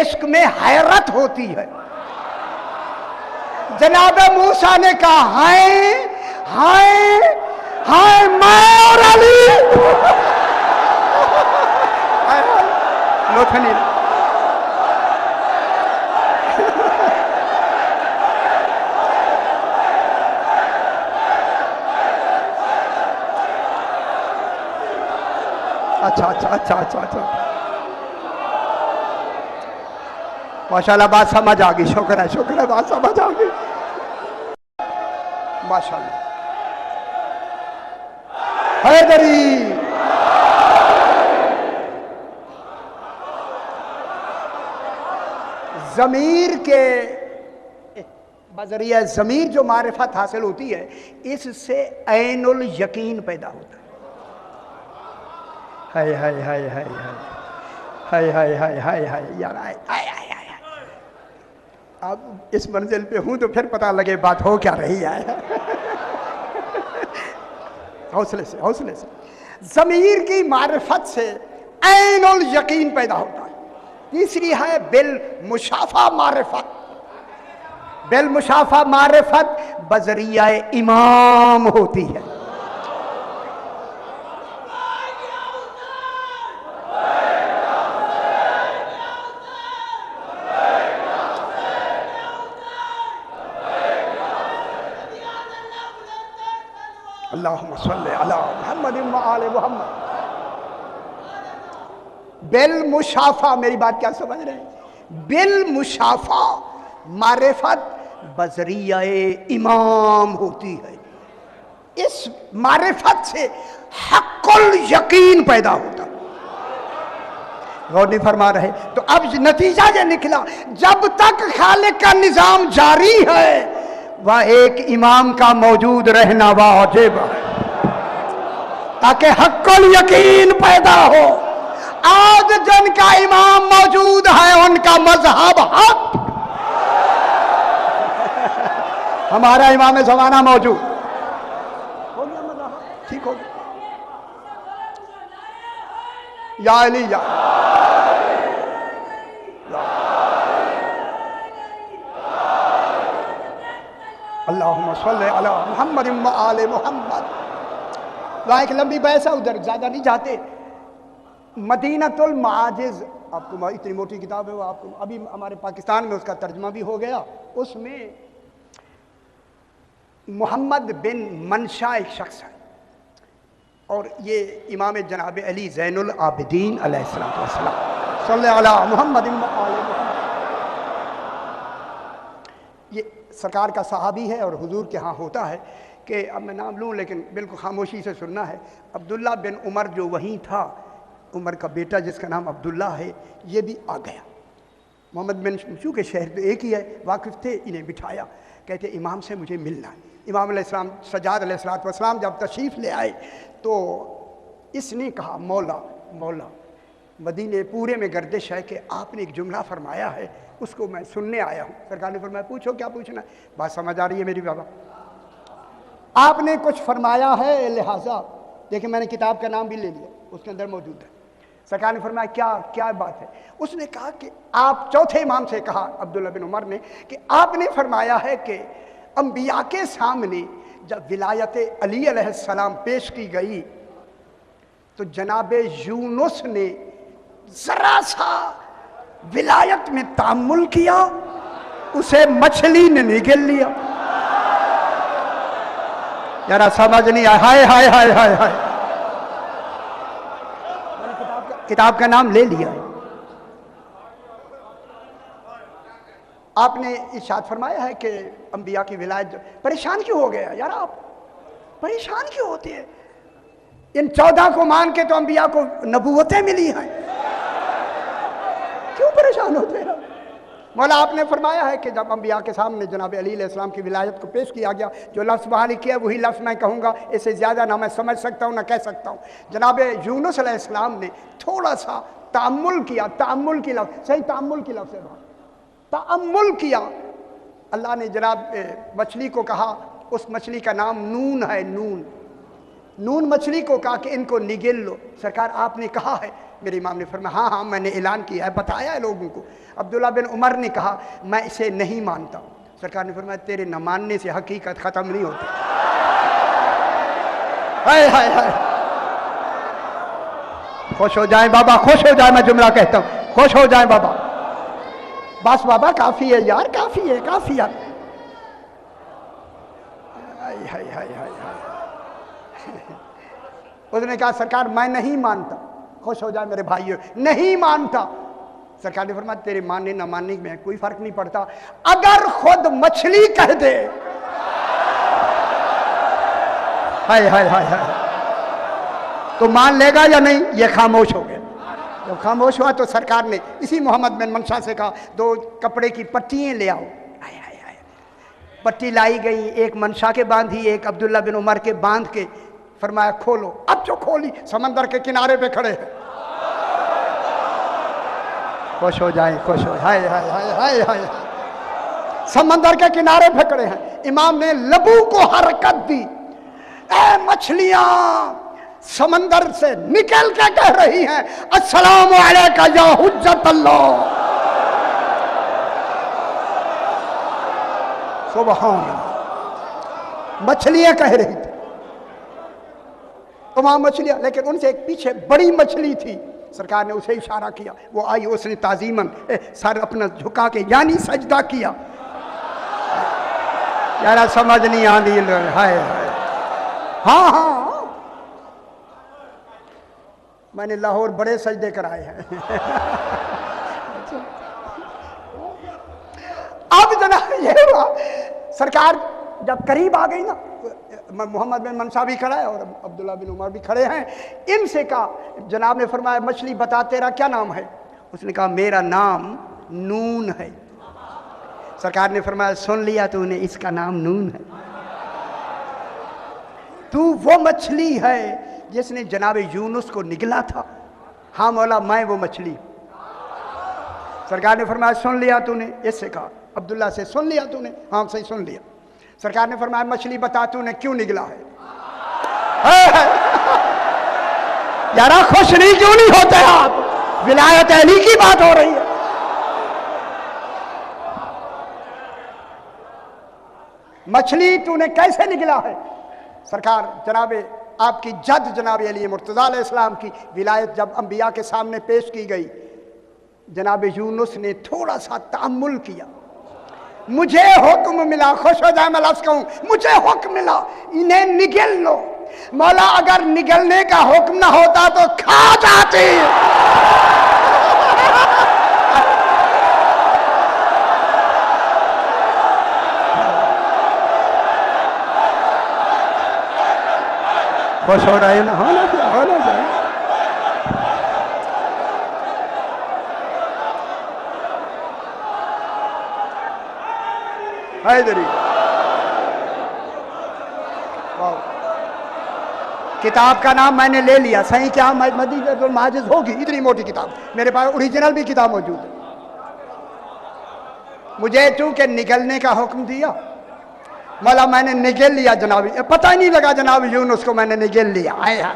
इश्क में हैरत होती है। जनाबे मूसा ने कहा हाय हाय हाय मैं और अली। लोथनी अच्छा माशाल्लाह, बात समझ आ गई। शुक्र है, बात समझ आ गई माशाल्लाह। हैदरी ज़मीर के बज़रिया ज़मीर जो मारिफत हासिल होती है, इससे ऐनुल यकीन पैदा होता है। हाय हाय हाय हाय हाय हाय हाय हाय हाय यार, आय आय आय आय। अब इस मंजिल पे हूं तो फिर पता लगे बात हो क्या रही है। हौसले से ज़मीर की मारिफत से ऐनुल यकीन पैदा होता है। तीसरी है बिल मुशाफा मारिफत। बिल मुशाफा मारिफत बज़रिया इमाम होती है। अल्लाहुम्मा सल्ली अला मुहम्मद व आले मुहम्मद। बिल मुशाफा, मेरी बात क्या समझ रहे हैं? बिल मुशाफा मारिफत बज़रिया इमाम होती है। इस मारिफत से हक़्क़ुल यकीन पैदा होता। गौर नहीं फरमा रहे? तो अब नतीजा ये निकला, जब तक खालिक का निज़ाम जारी है वह एक इमाम का मौजूद रहना वाजिब है, ताकि हक़्क़ुल यकीन पैदा हो। आज जिनका इमाम मौजूद है उनका मजहब हक, हमारा इमाम ज़माना मौजूद हो गया, मजहब ठीक हो गया। या अली या अल्लाहुम्मा सल्ली अला मुहम्मद व आले मुहम्मद। वहाँ एक लंबी बहस है, उधर ज़्यादा नहीं जाते। मदीनतुल माजिज़ آپ کو اتنی موٹی کتاب ہے وہ آپ کو ابھی ہمارے پاکستان میں اس کا ترجمہ بھی ہو گیا. اس میں محمد بن منشا ایک شخص ہے اور یہ امام جناب علی زین العابدین علیہ السلام صلی علی محمد یہ سرکار کا صحابی ہے اور حضور کے ہاں ہوتا ہے کہ اب میں نام لوں لیکن بالکل خاموشی سے سننا ہے. عبداللہ بن عمر جو وہیں تھا، عمر کا بیٹا جس کا نام عبداللہ ہے، یہ بھی آ گیا. محمد بن چونکہ شہر تو ایک ہی ہے، واقف تھے، انہیں بٹھایا، کہتے امام سے مجھے ملنا ہے. امام علیہ السلام سجاد علیہ السلام جب تشریف لے آئے تو اس نے کہا مولا مولا مدینے پورے میں گردش ہے کہ آپ نے ایک جملہ فرمایا ہے، اس کو میں سننے آیا ہوں. سرکار نے فرمایا پوچھو کیا پوچھنا ہے. بات سمجھ آ رہی ہے میری بابا؟ آپ نے کچھ فرمایا ہے لہٰذا دیکھیں میں نے کتاب کا نام بھی لے لیا، اس کے اندر موجود ہے. سرکار نے فرمایا کیا بات ہے؟ اس نے کہا کہ آپ چوتھے امام سے کہا، عبداللہ بن عمر نے، کہ آپ نے فرمایا ہے کہ انبیاء کے سامنے جب ولایت علی علیہ السلام پیش کی گئی تو جناب یونس نے ذرا سا ولایت میں تأمل کیا، اسے مچھلی نے نگل لیا. ذرا سمجھ نہیں آیا. ہائے ہائے ہائے ہائے ہائے. کتاب کا نام لے لیا ہے. آپ نے ارشاد فرمایا ہے کہ انبیاء کی ولایت. پریشان کیوں ہو گیا یار؟ آپ پریشان کیوں ہوتے ہیں؟ ان 14 کو مان کے تو انبیاء کو نبوتیں ملی ہیں، کیوں پریشان ہوتے ہیں؟ مولا آپ نے فرمایا ہے کہ جب انبیاء کے سامنے جناب علی علیہ السلام کی ولایت کو پیش کیا گیا، جو لفظ وہاں لکھے وہی لفظ میں کہوں گا، اس سے زیادہ نہ میں سمجھ سکتا ہوں نہ کہہ سکتا ہوں. جناب یونس علیہ السلام نے تھوڑا سا تأمل کیا. تأمل کی لفظ صحیح، تأمل کی لفظ ہے وہاں، تأمل کیا. اللہ نے جناب مچھلی کو کہا، اس مچھلی کا نام نون ہے. نون مچھلی کو کہا کہ ان کو نگل لو. سرکار آپ نے کہا ہے؟ میرے امام نے فرمایا ہاں میں نے اعلان کیا ہے، بتایا ہے لوگوں کو. عبداللہ بن عمر نے کہا میں اسے نہیں مانتا. سرکار نے فرمایا تیرے نہ ماننے سے حقیقت ختم نہیں ہوتی. ہائے ہائے ہائے. خوش ہو جائیں بابا، خوش ہو جائیں. میں جملہ کہتا ہوں، خوش ہو جائیں بابا. بس بابا کافی ہے یار، کافی ہے کافی ہے. ہائے ہائے ہائے ہائے. اس نے کہا سرکار میں نہیں مانتا. خوش ہو جائے میرے بھائیو، نہیں مانتا. سرکار نے فرمایا تیرے ماننے نہ ماننے میں کوئی فرق نہیں پڑتا. اگر خود مچھلی کہہ دے، ہائے ہائے ہائے ہائے، تو مان لے گا یا نہیں؟ یہ خاموش ہو گیا. جب خاموش ہوا تو سرکار نے اسی محمد بن منشا سے کہا 2 کپڑے کی پٹیاں لے آؤ. پٹی لائی گئی، ایک منشا کے باندھی، ایک عبداللہ بن عمر کے باندھ کے فرمایا کھولو. اب جو کھولی سمندر کے کنارے پہ کھڑے ہیں. خوش ہو جائیں، خوش ہو. ہائے ہائے ہائے ہائے ہائے. سمندر کے کنارے پہ کھڑے ہیں. امام نے لبو کو حرکت دی. اے مچھلیاں سمندر سے نکل کے کہہ رہی ہیں السلام علیکہ یا حجت اللہ. سبحان اللہ. مچھلیاں کہہ رہی تھی، تمام مچھلیاں، لیکن ان سے ایک پیچھے بڑی مچھلی تھی. سرکار نے اسے اشارہ کیا، وہ آئی، اس نے تعظیماً سر اپنا جھکا کے یعنی سجدہ کیا. یارا سمجھ نہیں آندی. ہائے ہائے. ہاں ہاں میں نے لاہور بڑے سجدے کرائے ہیں. اب جناب یہ ہوا، سرکار جب قریب آ گئی نا، محمد بن منشا بھی کھڑا ہے اور عبداللہ بن عمر بھی کھڑے ہیں. ان سے کہا، جناب نے فرمایا مچھلی بتا تیرا کیا نام ہے؟ اس نے کہا میرا نام نون ہے. سرکار نے فرمایا سن لیا تو نے، اس کا نام نون ہے. تو وہ مچھلی ہے جس نے جناب یونس کو نگلا تھا. ہاں مولا میں وہ مچھلی. سرکار نے فرمایا سن لیا تو نے؟ اس سے کہا عبداللہ سے سن لیا تو نے؟ ہاں صحیح سن لیا. سرکار نے فرمایا مچھلی بتا تو نے کیوں نگلا ہے؟ یارا خوش نہیں کیوں نہیں ہوتے آپ؟ ولایت علی کی بات ہو رہی ہے. مچھلی تو نے کیسے نگلا ہے؟ سرکار جناب آپ کی جد جناب علی مرتضیٰ علیہ السلام کی ولایت جب انبیاء کے سامنے پیش کی گئی जनाब यूनुस ने थोड़ा सा तामुल किया, मुझे हुक्म मिला, खुश हो जाए मैं लफ्ज़ कहूँ, मुझे हुक्म मिला इन्हें निगल लो। मौला अगर निगलने का हुक्म ना होता तो खा जाते। खुश हो रहे ना, होना चाहिए। हैदरी किताब का नाम मैंने ले लिया, सही क्या मदीनतुल माजिज़ होगी, इतनी मोटी किताब, मेरे पास ओरिजिनल भी किताब मौजूद है। मुझे चूंकि निगलने का हुक्म दिया, मौला मैंने निगल लिया जनाब, पता ही नहीं लगा जनाब यूनुस को मैंने निगल लिया। आया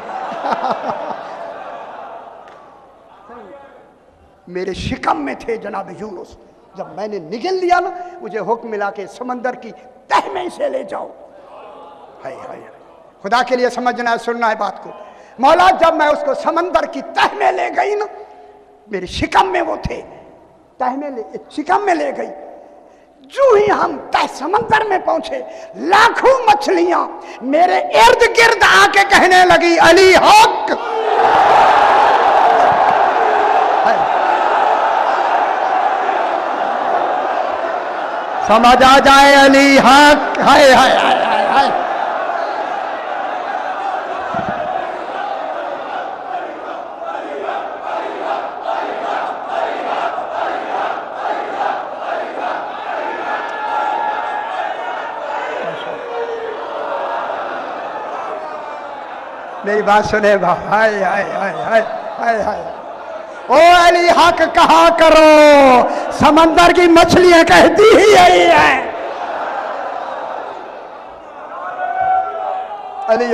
मेरे शिकम में थे जनाब यूनुस, जब मैंने निगल लिया ना, मुझे हुक्म मिला के समंदर की तह में इसे ले जाओ। हाय हाय, खुदा के लिए समझना है, सुनना है बात को। मौला जब मैं उसको समंदर की तह में ले गई ना, मेरे शिकम में वो थे, तह में शिकम में ले गई। जो ही हम तह समंदर में पहुंचे, लाखों मछलियां मेरे इर्द गिर्द आके कहने लगी अली हक। समझ आ जाए अली हक। हाय हाय हाय हाय हाय। मेरी बात सुने हाय हाय हाय हाय हाय हाय। ओ अली हक कहा करो, समंदर की मछलियां कहती ही यही है। अली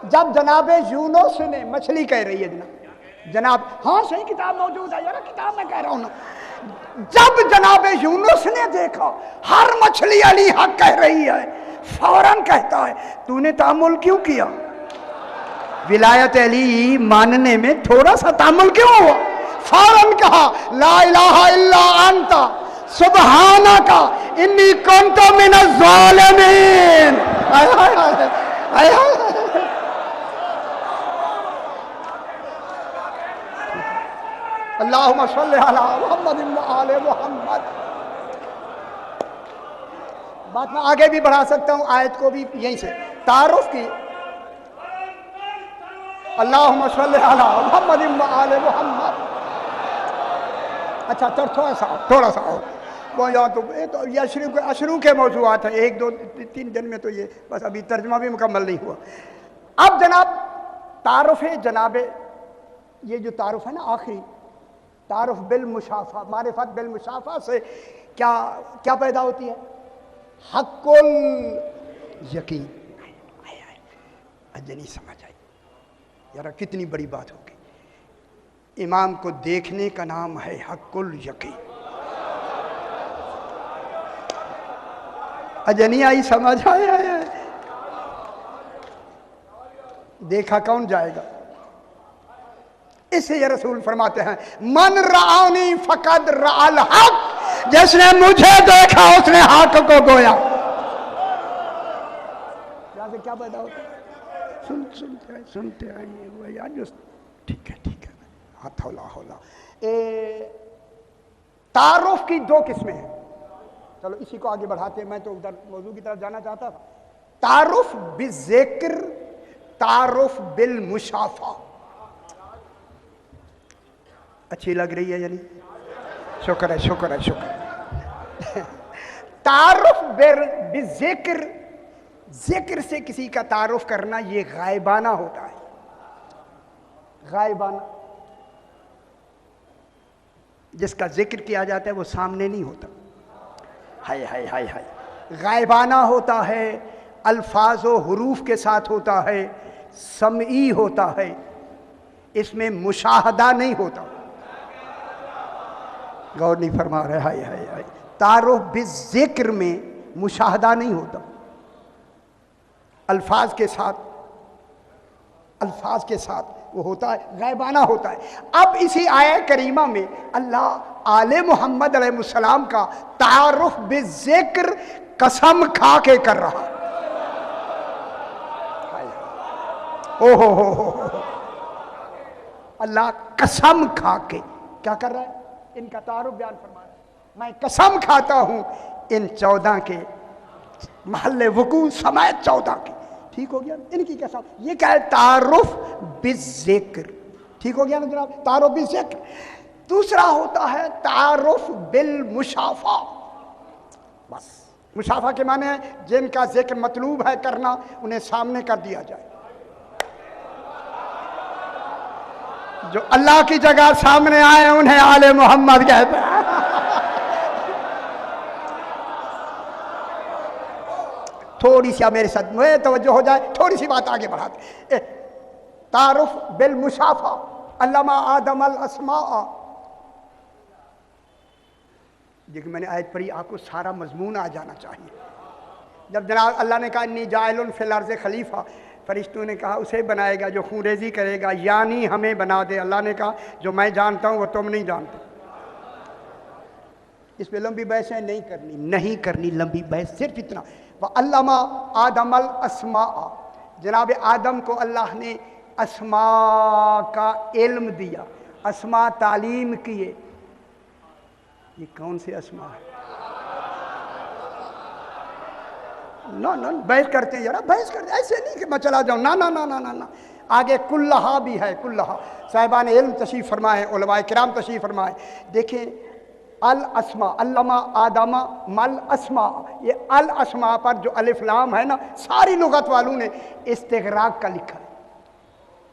जब जनाबे यूनुस ने, मछली कह रही है जनाब, हाँ सही किताब मौजूद है यार, किताब में कह रहा हूं ना। जब जनाबे यूनुस ने देखा हर मछली अली हक कह रही है, फौरन कहता है तूने तामुल क्यों किया? विलायत अली मानने में थोड़ा सा तामुल क्यों हुआ? फौरन कहा ला इलाहा इल्ला अंता सुब्हानका इन्नी कुन्तु मिनज़ ज़ालिमीन। अल्लाहुम्मा सल्लि अला मुहम्मद व आले मुहम्मद। बात मैं आगे भी बढ़ा सकता हूँ, आयत को भी यहीं से तारुफ की। अल्लाहुम्मा सल्लि अला मुहम्मद व आले मुहम्मद। अच्छा थोड़ा सा और वो यहाँ तो ये अशरू के मौजूआत है, 1-2-3 दिन में तो ये बस अभी तर्जमा भी मुकम्मल नहीं हुआ। अब जनाब तारुफ है, जनाबे ये जो तारुफ है ना आखिरी, तारुफ बिल मुशाफा, मारिफत बिल मुशाफा से क्या क्या पैदा होती है? हक़्क़ुल यकीन। अजनी समझ आई यार, कितनी बड़ी बात होगी। इमाम को देखने का नाम है हक़्क़ुल यकीन। अजनी आई, समझ आया। देखा कौन जाएगा? इसे ये रसूल फरमाते हैं मन रानी फकद राल हक, जिसने मुझे देखा उसने हक को गोया। यहां से क्या पैदा होता है? सुनते आइए यार, जो ठीक है हाथ हौला। तारुफ की 2 किस्में हैं। चलो इसी को आगे बढ़ाते हैं, मैं तो उधर मौजू की तरफ जाना चाहता था। तारुफ बिज़िक्र, तारुफ बिल मुशाफा। अच्छी लग रही है यानी? शुक्र है। तारुफ बिज़िक्र, जिक्र से किसी का तारुफ करना ये गायबाना होता है। गायबाना, जिसका जिक्र किया जाता है वो सामने नहीं होता। हाय। गायबाना होता है, अल्फाज व हुरूफ के साथ होता है, समई होता है, इसमें मुशाहदा नहीं होता। गौर नहीं फरमा रहे? हाय। तारुफ बिज़िक्र में मुशाहदा नहीं होता, अल्फाज के साथ وہ ہوتا ہے غیبانہ ہوتا ہے۔ اب اسی آیہ کریمہ میں اللہ آل محمد علیہ السلام کا تعارف بالذکر قسم کھا کے کر رہا۔ او ہو اللہ قسم کھا کے کیا کر رہا ہے؟ ان کا تعارف بیان فرما رہا ہے۔ میں قسم کھاتا ہوں ان 14 کے محل وقوع سمیت 14 کے، ٹھیک ہو گیا، ان کی قسم۔ یہ کیا ہے؟ تعارف بالذکر، ٹھیک ہو گیا نا جناب، تعارف بالذکر۔ دوسرا ہوتا ہے تعارف بالمشافہ، بس مشافہ کے معنی ہے جن کا ذکر مطلوب ہے کرنا انہیں سامنے کر دیا جائے، جو اللہ کی جگہ سامنے آئے انہیں آل محمد کہتے ہیں۔ تھوڑی سی میرے ساتھ میں توجہ ہو جائے، تھوڑی سی بات آگے بڑھاتے۔ تعارف بالمشافہ، علمہ آدم الاسماء۔ دیکھیں میں نے آیت پڑھی، آپ کو سارا مضمون آ جانا چاہیے۔ جب جناب اللہ نے کہا انی جاعل فی الارض خلیفہ، فرشتوں نے کہا اسے بنائے گا جو خونریزی کرے گا، یعنی ہمیں بنا دے۔ اللہ نے کہا جو میں جانتا ہوں وہ تم نہیں جانتے۔ اس پہ لمبی بحثیں نہیں کرنی لمبی بحث، صرف اتنا۔ وَعَلَّمَ آدَمَ الْأَسْمَاءَ، جناب آدم کو اللہ نے اسماء کا علم دیا، اسماء تعلیم کیے۔ یہ کون سے اسماء ہے؟ نہ بحث کرتے ہیں یار، بحث کرتے ہیں، ایسے نہیں کہ میں چلا جاؤں، نہ آگے کلہا بھی ہے، کلہا۔ صاحبان علم تشریف فرمائے، علماء کرام تشریف فرمائے۔ دیکھیں الاسماء، علمہ آدم مل اسماء، یہ الاسماء پر جو الف لام ہے نا، ساری لغت والوں نے استغراق کا لکھا ہے،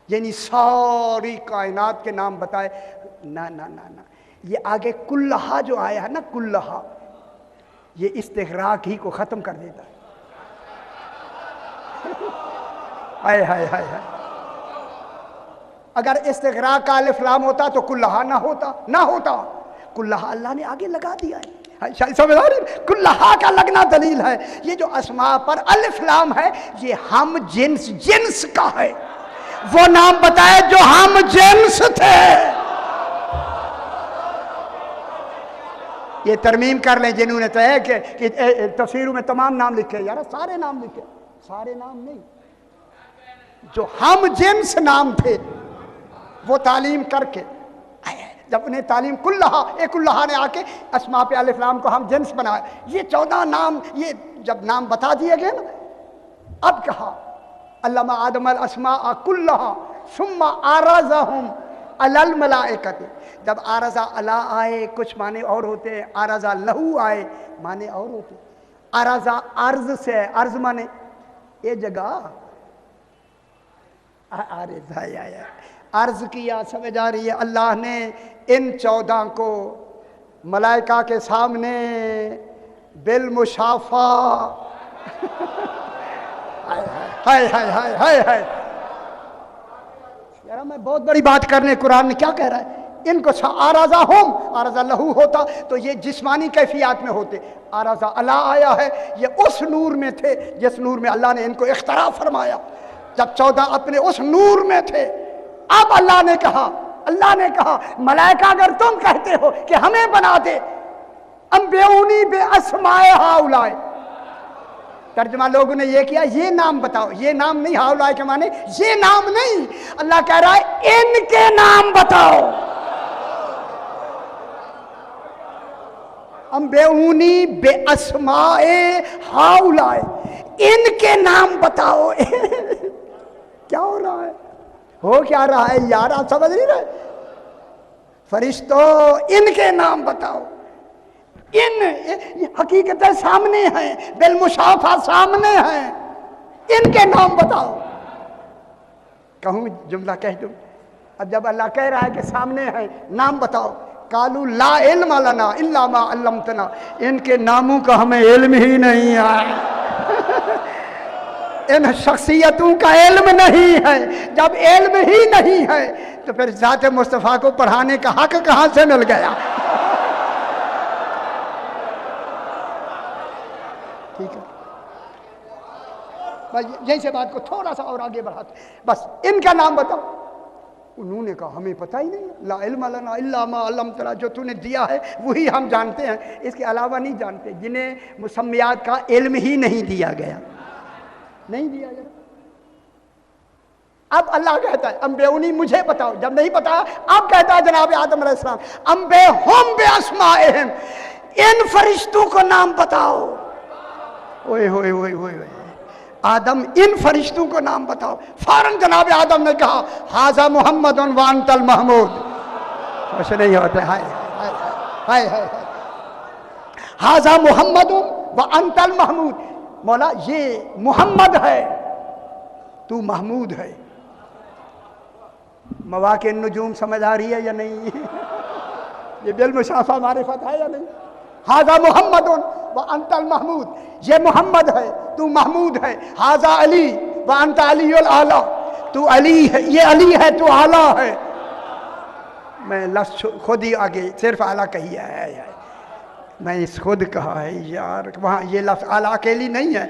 یعنی ساری کائنات کے نام بتائے۔ نہ یہ آگے کلہا جو آیا ہے نا، کلہا، یہ استغراق ہی کو ختم کر دیتا ہے۔ ہائے اگر استغراق کا الف لام ہوتا تو کلہا نہ ہوتا، کلہا اللہ نے آگے لگا دیا ہے۔ کلہا کا لگنا دلیل ہے۔ یہ جو اسماء پر الف لام ہے یہ ہم جنس کا ہے، وہ نام بتائے جو ہم جنس تھے۔ یہ ترمیم کر لیں جنہوں نے تو ہے کہ تفسیروں میں تمام نام لکھے، یار سارے نام لکھے، سارے نام نہیں، جو ہم جنس نام تھے وہ تعلیم کر کے جب انہیں تعلیم کلہا نے آ کے اسماء پہ الف لام کو ہم جنس بنایا۔ یہ 14 نام، یہ جب نام بتا دیے گئے نا، اب کہا علمہ آدم الاسماء کلہا ثم عرضہم علی الملائکۃ۔ جب عرضہ علی آئے کچھ معنی اور ہوتے ہیں، عرضہ لہو آئے معنی اور ہوتے ہیں۔ عرضہ عرض سے، عرض معنی یہ جگہ، عرض کیا، سمجھ آ رہی ہے؟ اللہ نے ان 14 کو ملائکہ کے سامنے بالمشافہ، ہائے یار میں بہت بڑی بات کرنے، قرآن نے کیا کہہ رہا ہے؟ ان کو آرازہ ہوم، آرازہ لہو ہوتا تو یہ جسمانی کیفیات میں ہوتے، آرازہ اللہ آیا ہے، یہ اس نور میں تھے جس نور میں اللہ نے ان کو اختراع فرمایا۔ جب 14 اپنے اس نور میں تھے، اب اللہ نے کہا ملائکہ اگر تم کہتے ہو کہ ہمیں بنا دے، انبئونی باسماء ہؤلاء، ترجمہ لوگوں نے یہ کیا، یہ نام بتاؤ، یہ نام نہیں، ہؤلاء کے معنی یہ نام نہیں، اللہ کہہ رہا ہے ان کے نام بتاؤ۔ انبئونی باسماء ہؤلاء، ان کے نام بتاؤ۔ کیا ہو رہا ہے؟ ہو کیا رہا ہے یار؟ آپ سمجھ نہیں رہے؟ فرشتوں ان کے نام بتاؤ، ان حقیقتیں سامنے ہیں، بالمشافہ سامنے ہیں، ان کے نام بتاؤ۔ کہوں جملہ کہہ دوں؟ اب جب اللہ کہہ رہا ہے کہ سامنے ہیں، نام بتاؤ، قالوا لا علم لنا الا ما علمتنا، ان کے ناموں کا ہمیں علم ہی نہیں ہے، ان شخصیتوں کا علم نہیں ہے۔ جب علم ہی نہیں ہے تو پھر ذات مصطفیٰ کو پڑھانے کا حق کہاں سے مل گیا؟ ٹھیک ہے، بس یہیں سے بات کو تھوڑا سا اور آگے بڑھاتے، بس ان کا نام بتاؤ۔ انہوں نے کہا ہمیں پتہ ہی نہیں، لا علم لنا الا ما علمتنا، جو تو نے دیا ہے وہی ہم جانتے ہیں، اس کے علاوہ نہیں جانتے، جنہیں مسمیات کا علم ہی نہیں دیا گیا، نہیں دیا گیا۔ اب اللہ کہتا ہے انبئونی، مجھے بتاؤ، جب نہیں بتایا اب کہتا ہے جناب آدم علیہ السلام انبئہم باسمائہم، ان فرشتوں کو نام بتاؤ۔ اوئے ہوئے ہوئے ہوئے ہوئے آدم ان فرشتوں کو نام بتاؤ۔ فوراً جناب آدم نے کہا ھذا محمد وانت المحمود۔ خوش نہیں ہوتے، ہائے ہائے ہائے ہائے، ھذا محمد وانت المحمود، مولا یہ محمد ہے تو محمود ہے۔ مواقع النجوم سمجھ آ رہی ہے یا نہیں؟ یہ بالمشافہ معرفت ہے یا نہیں؟ ھذا محمد وانت المحمود، یہ محمد ہے تو محمود ہے۔ ھذا علی وانت علی الاعلی، تو علی ہے، یہ علی ہے تو اعلیٰ ہے۔ میں لفظ خود ہی آگے صرف اعلیٰ کہی ہے، میں اس خود کہا ہے یار، وہاں یہ لفظ اعلیٰ اکیلی نہیں ہے،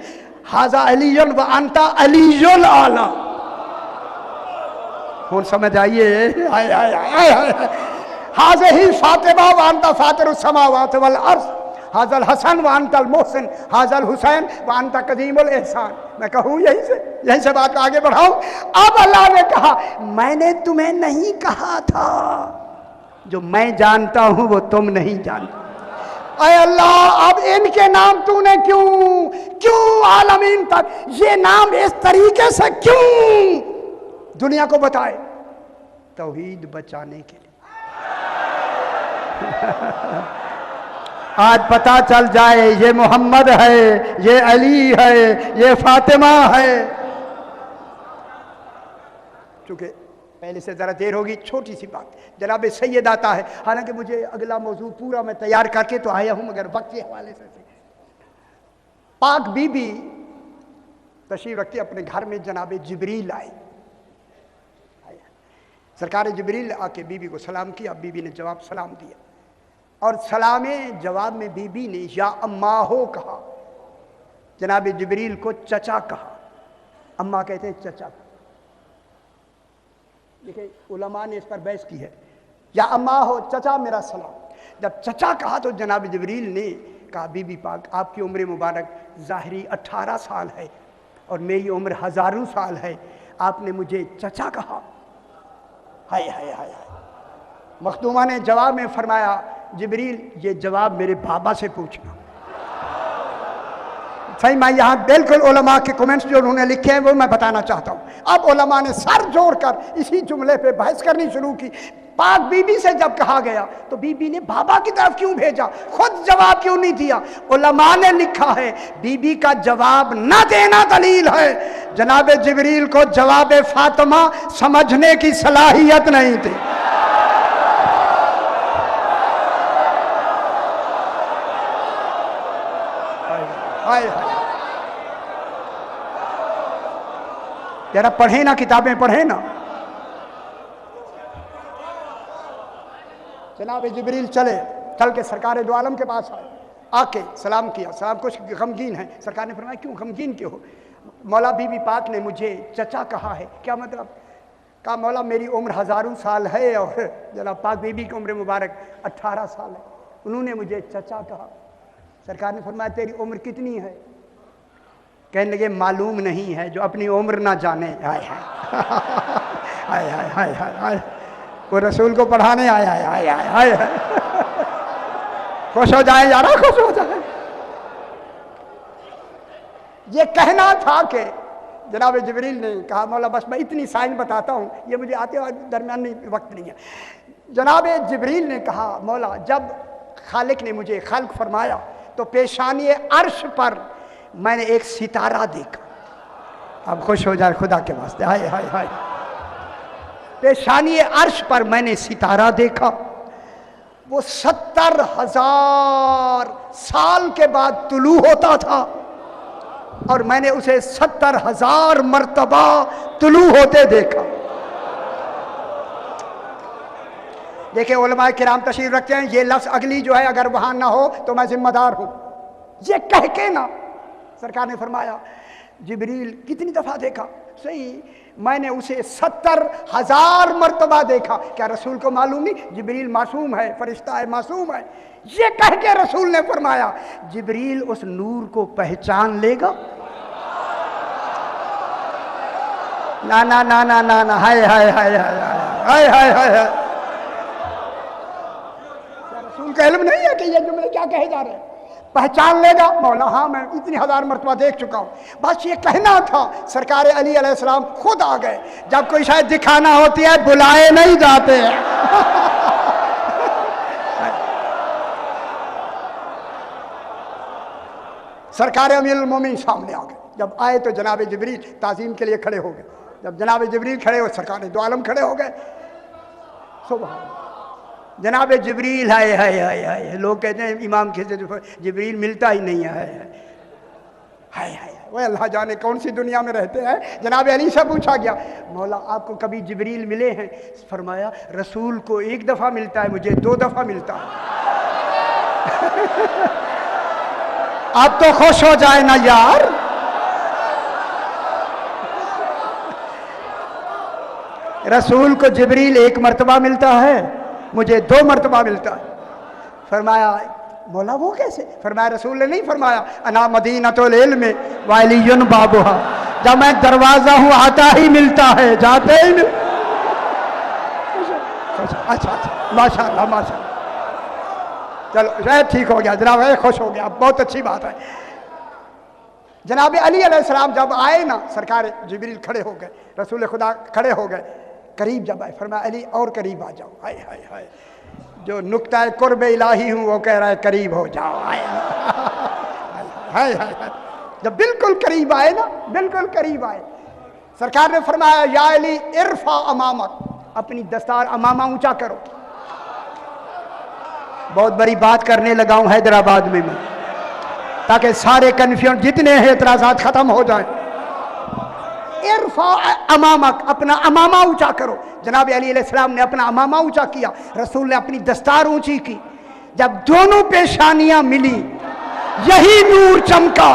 ھذا علی وانت علی الاعلی۔ کون سمجھ آئیے؟ ھذہ فاطمہ وانت فاطر السماوات والارض، ھذا الحسن وانت المحسن، ھذا الحسین وانت قدیم الاحسان۔ میں کہوں یہیں سے بات آگے بڑھاؤں۔ اب اللہ نے کہا میں نے تمہیں نہیں کہا تھا، جو میں جانتا ہوں وہ تم نہیں جانتے۔ اے اللہ اب ان کے نام تو نے کیوں عالمین تک یہ نام اس طریقے سے کیوں دنیا کو بتائے؟ توحید بچانے کے لیے۔ آج پتہ چل جائے یہ محمد ہے، یہ علی ہے، یہ فاطمہ ہے۔ چونکہ پہلے سے ذرا دیر ہوگی، چھوٹی سی بات، جناب سید آتا ہے، حالانکہ مجھے اگلا موضوع پورا میں تیار کر کے تو آیا ہوں، مگر وقت کے حوالے سے پاک بی بی تشریف رکھتے اپنے گھر میں، جناب جبریل آئے، سرکار جبریل آ کے بی بی کو سلام کیا، بی بی نے جواب سلام دیا، اور سلام جواب میں بی بی نے یا اماں ہو کہا، جناب جبریل کو چچا کہا، اماں کہتے ہیں چچا۔ دیکھیں علماء نے اس پر بحث کی ہے، یا اماں ہو چچا میرا سلام۔ جب چچا کہا تو جناب جبریل نے کہا بی بی پاک آپ کی عمر مبارک ظاہری 18 سال ہے اور میری عمر ہزاروں سال ہے، آپ نے مجھے چچا کہا۔ ہائے ہائے ہائے، مخدومہ نے جواب میں فرمایا جبریل یہ جواب میرے بابا سے پوچھنا۔ صحیح، میں یہاں بالکل علماء کے کومنٹس جو انہوں نے لکھے ہیں وہ میں بتانا چاہتا ہوں۔ اب علماء نے سر جوڑ کر اسی جملے پہ بحث کرنی شروع کی۔ پاک بی بی سے جب کہا گیا تو بی بی نے بابا کی طرف کیوں بھیجا، خود جواب کیوں نہیں دیا؟ علماء نے لکھا ہے بی بی کا جواب نہ دینا دلیل ہے جناب جبریل کو جواب فاطمہ سمجھنے کی صلاحیت نہیں تھی۔ ذرا پڑھیں نا، کتابیں پڑھیں نا۔ جناب جبریل چل کے سرکار دو عالم کے پاس آئے، آ کے سلام کیا، سلام کچھ غمگین ہے۔ سرکار نے فرمایا کیوں غمگین کیوں ہو؟ مولا بی بی پاک نے مجھے چچا کہا ہے۔ کیا مطلب؟ کہا مولا میری عمر ہزاروں سال ہے اور جناب پاک بی بی کی عمر مبارک 18 سال ہے، انہوں نے مجھے چچا کہا۔ سرکار نے فرمایا تیری عمر کتنی ہے؟ کہنے لگے معلوم نہیں ہے، جو اپنی عمر نہ جانے۔ ہائے ہائے ہائے ہائے ہائے، وہ رسول کو پڑھانے آیا ہے۔ ہائے ہائے ہائے، خوش ہو جائیں یارا، خوش ہو جائیں۔ یہ کہنا تھا کہ جناب جبریل نے کہا مولا بس میں اتنی سائن بتاتا ہوں، یہ مجھے آتے ہوئے درمیان میں وقت نہیں ہے۔ جناب جبریل نے کہا مولا جب خالق نے مجھے خلق فرمایا تو پیشانی عرش پر میں نے ایک ستارہ دیکھا۔ اب خوش ہو جائے خدا کے واسطے، ہائے ہائے ہائے۔ پیشانی عرش پر میں نے ستارہ دیکھا، وہ 70,000 سال کے بعد طلوع ہوتا تھا اور میں نے اسے 70,000 مرتبہ طلوع ہوتے دیکھا۔ دیکھیں علماء کرام تشریف رکھتے ہیں، یہ لفظ اگلی جو ہے اگر وہاں نہ ہو تو میں ذمہ دار ہوں۔ یہ کہہ کے نا سرکار نے فرمایا जिब्रील कितनी दफ़ा देखा? सही, मैंने उसे 70,000 मरतबा देखा। क्या रसूल को मालूम नहीं जिब्रील मासूम है, फरिश्ता है, मासूम है? ये कह के रसूल ने फरमाया जिब्रील उस नूर को पहचान लेगा? ना ना ना ना ना ना, हाय हाय हाय हाय हाय हाय हाय हाय। रसूल का इल्म नहीं है कि ये जुमले क्या कहे जा रहे हैं? पहचान लेगा? मौला हाँ, मैं इतनी 1000 मरतबा देख चुका हूँ। बस ये कहना था। सरकार अली अलैहिस्सलाम खुद आ गए। जब कोई शायद दिखाना होती है बुलाए नहीं जाते हैं। सरकार अमीरुल मोमिनीन सामने आ गए। जब आए तो जनाब जिब्रील ताज़ीम के लिए खड़े हो गए। जब जनाब जिब्रील खड़े हो, सरकार दो आलम खड़े हो गए। सुभान जनाब जिब्रील, हाय हाय हाय हाय। लोग कहते हैं इमाम के जिब्रील मिलता ही नहीं है। हाय हाय, वो अल्लाह जाने कौन सी दुनिया में रहते हैं। जनाब अली से पूछा गया मौला आपको कभी जिब्रील मिले हैं? फरमाया रसूल को 1 दफ़ा मिलता है, मुझे 2 दफ़ा मिलता है। आप तो खुश हो जाए ना यार। रसूल को जिब्रील 1 मरतबा मिलता है, मुझे 2 मरतबा मिलता है। फरमाया मौला वो कैसे? फरमाया रसूल ने नहीं फरमाया अना मदीनतुल इल्म व अलीयुन बाबुहा, जब मैं दरवाजा हूँ आता ही मिलता है, जाते ही मिल। अच्छा अच्छा, माशाअल्लाह माशाअल्लाह, चलो शायद ठीक हो गया जनाब, खुश हो गया, बहुत अच्छी बात है। जनाब अली अलैहिस्सलाम जब आए ना, सरकार जिब्रील खड़े हो गए, रसूल खुदा खड़े हो गए। करीब जब आए फरमाया अली और करीब आ जाओ। हाय हाय हाय, जो नुक्ता कुर्ब इलाही हूँ वो कह रहा है करीब हो जाओ। हाय हाय हाय। जब बिल्कुल करीब आए ना, बिल्कुल करीब आए, सरकार ने फरमाया या अली इरफा अमामक, अपनी दस्तार अमामा ऊंचा करो। बहुत बड़ी बात करने लगा हूं हैदराबाद में मैं, ताकि सारे कन्फ्यूजन जितने हैं एतराज़ात खत्म हो जाए। इरफा अमामक, अपना अमामा ऊंचा करो। जनाब अली अलैहिस्सलाम ने अपना अमामा ऊंचा किया, रसूल ने अपनी दस्तार ऊंची की। जब दोनों पेशानियां मिली यही नूर चमका,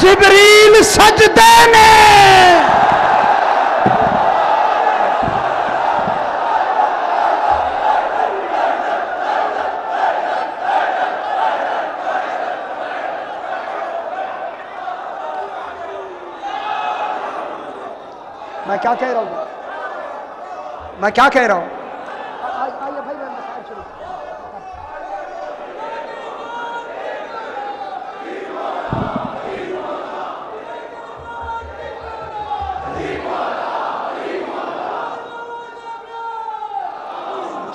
जिब्रील सजदे में। मैं क्या कह रहा हूँ? मैं क्या कह रहा हूँ? आइए भाई, मैं मसाइल शुरू।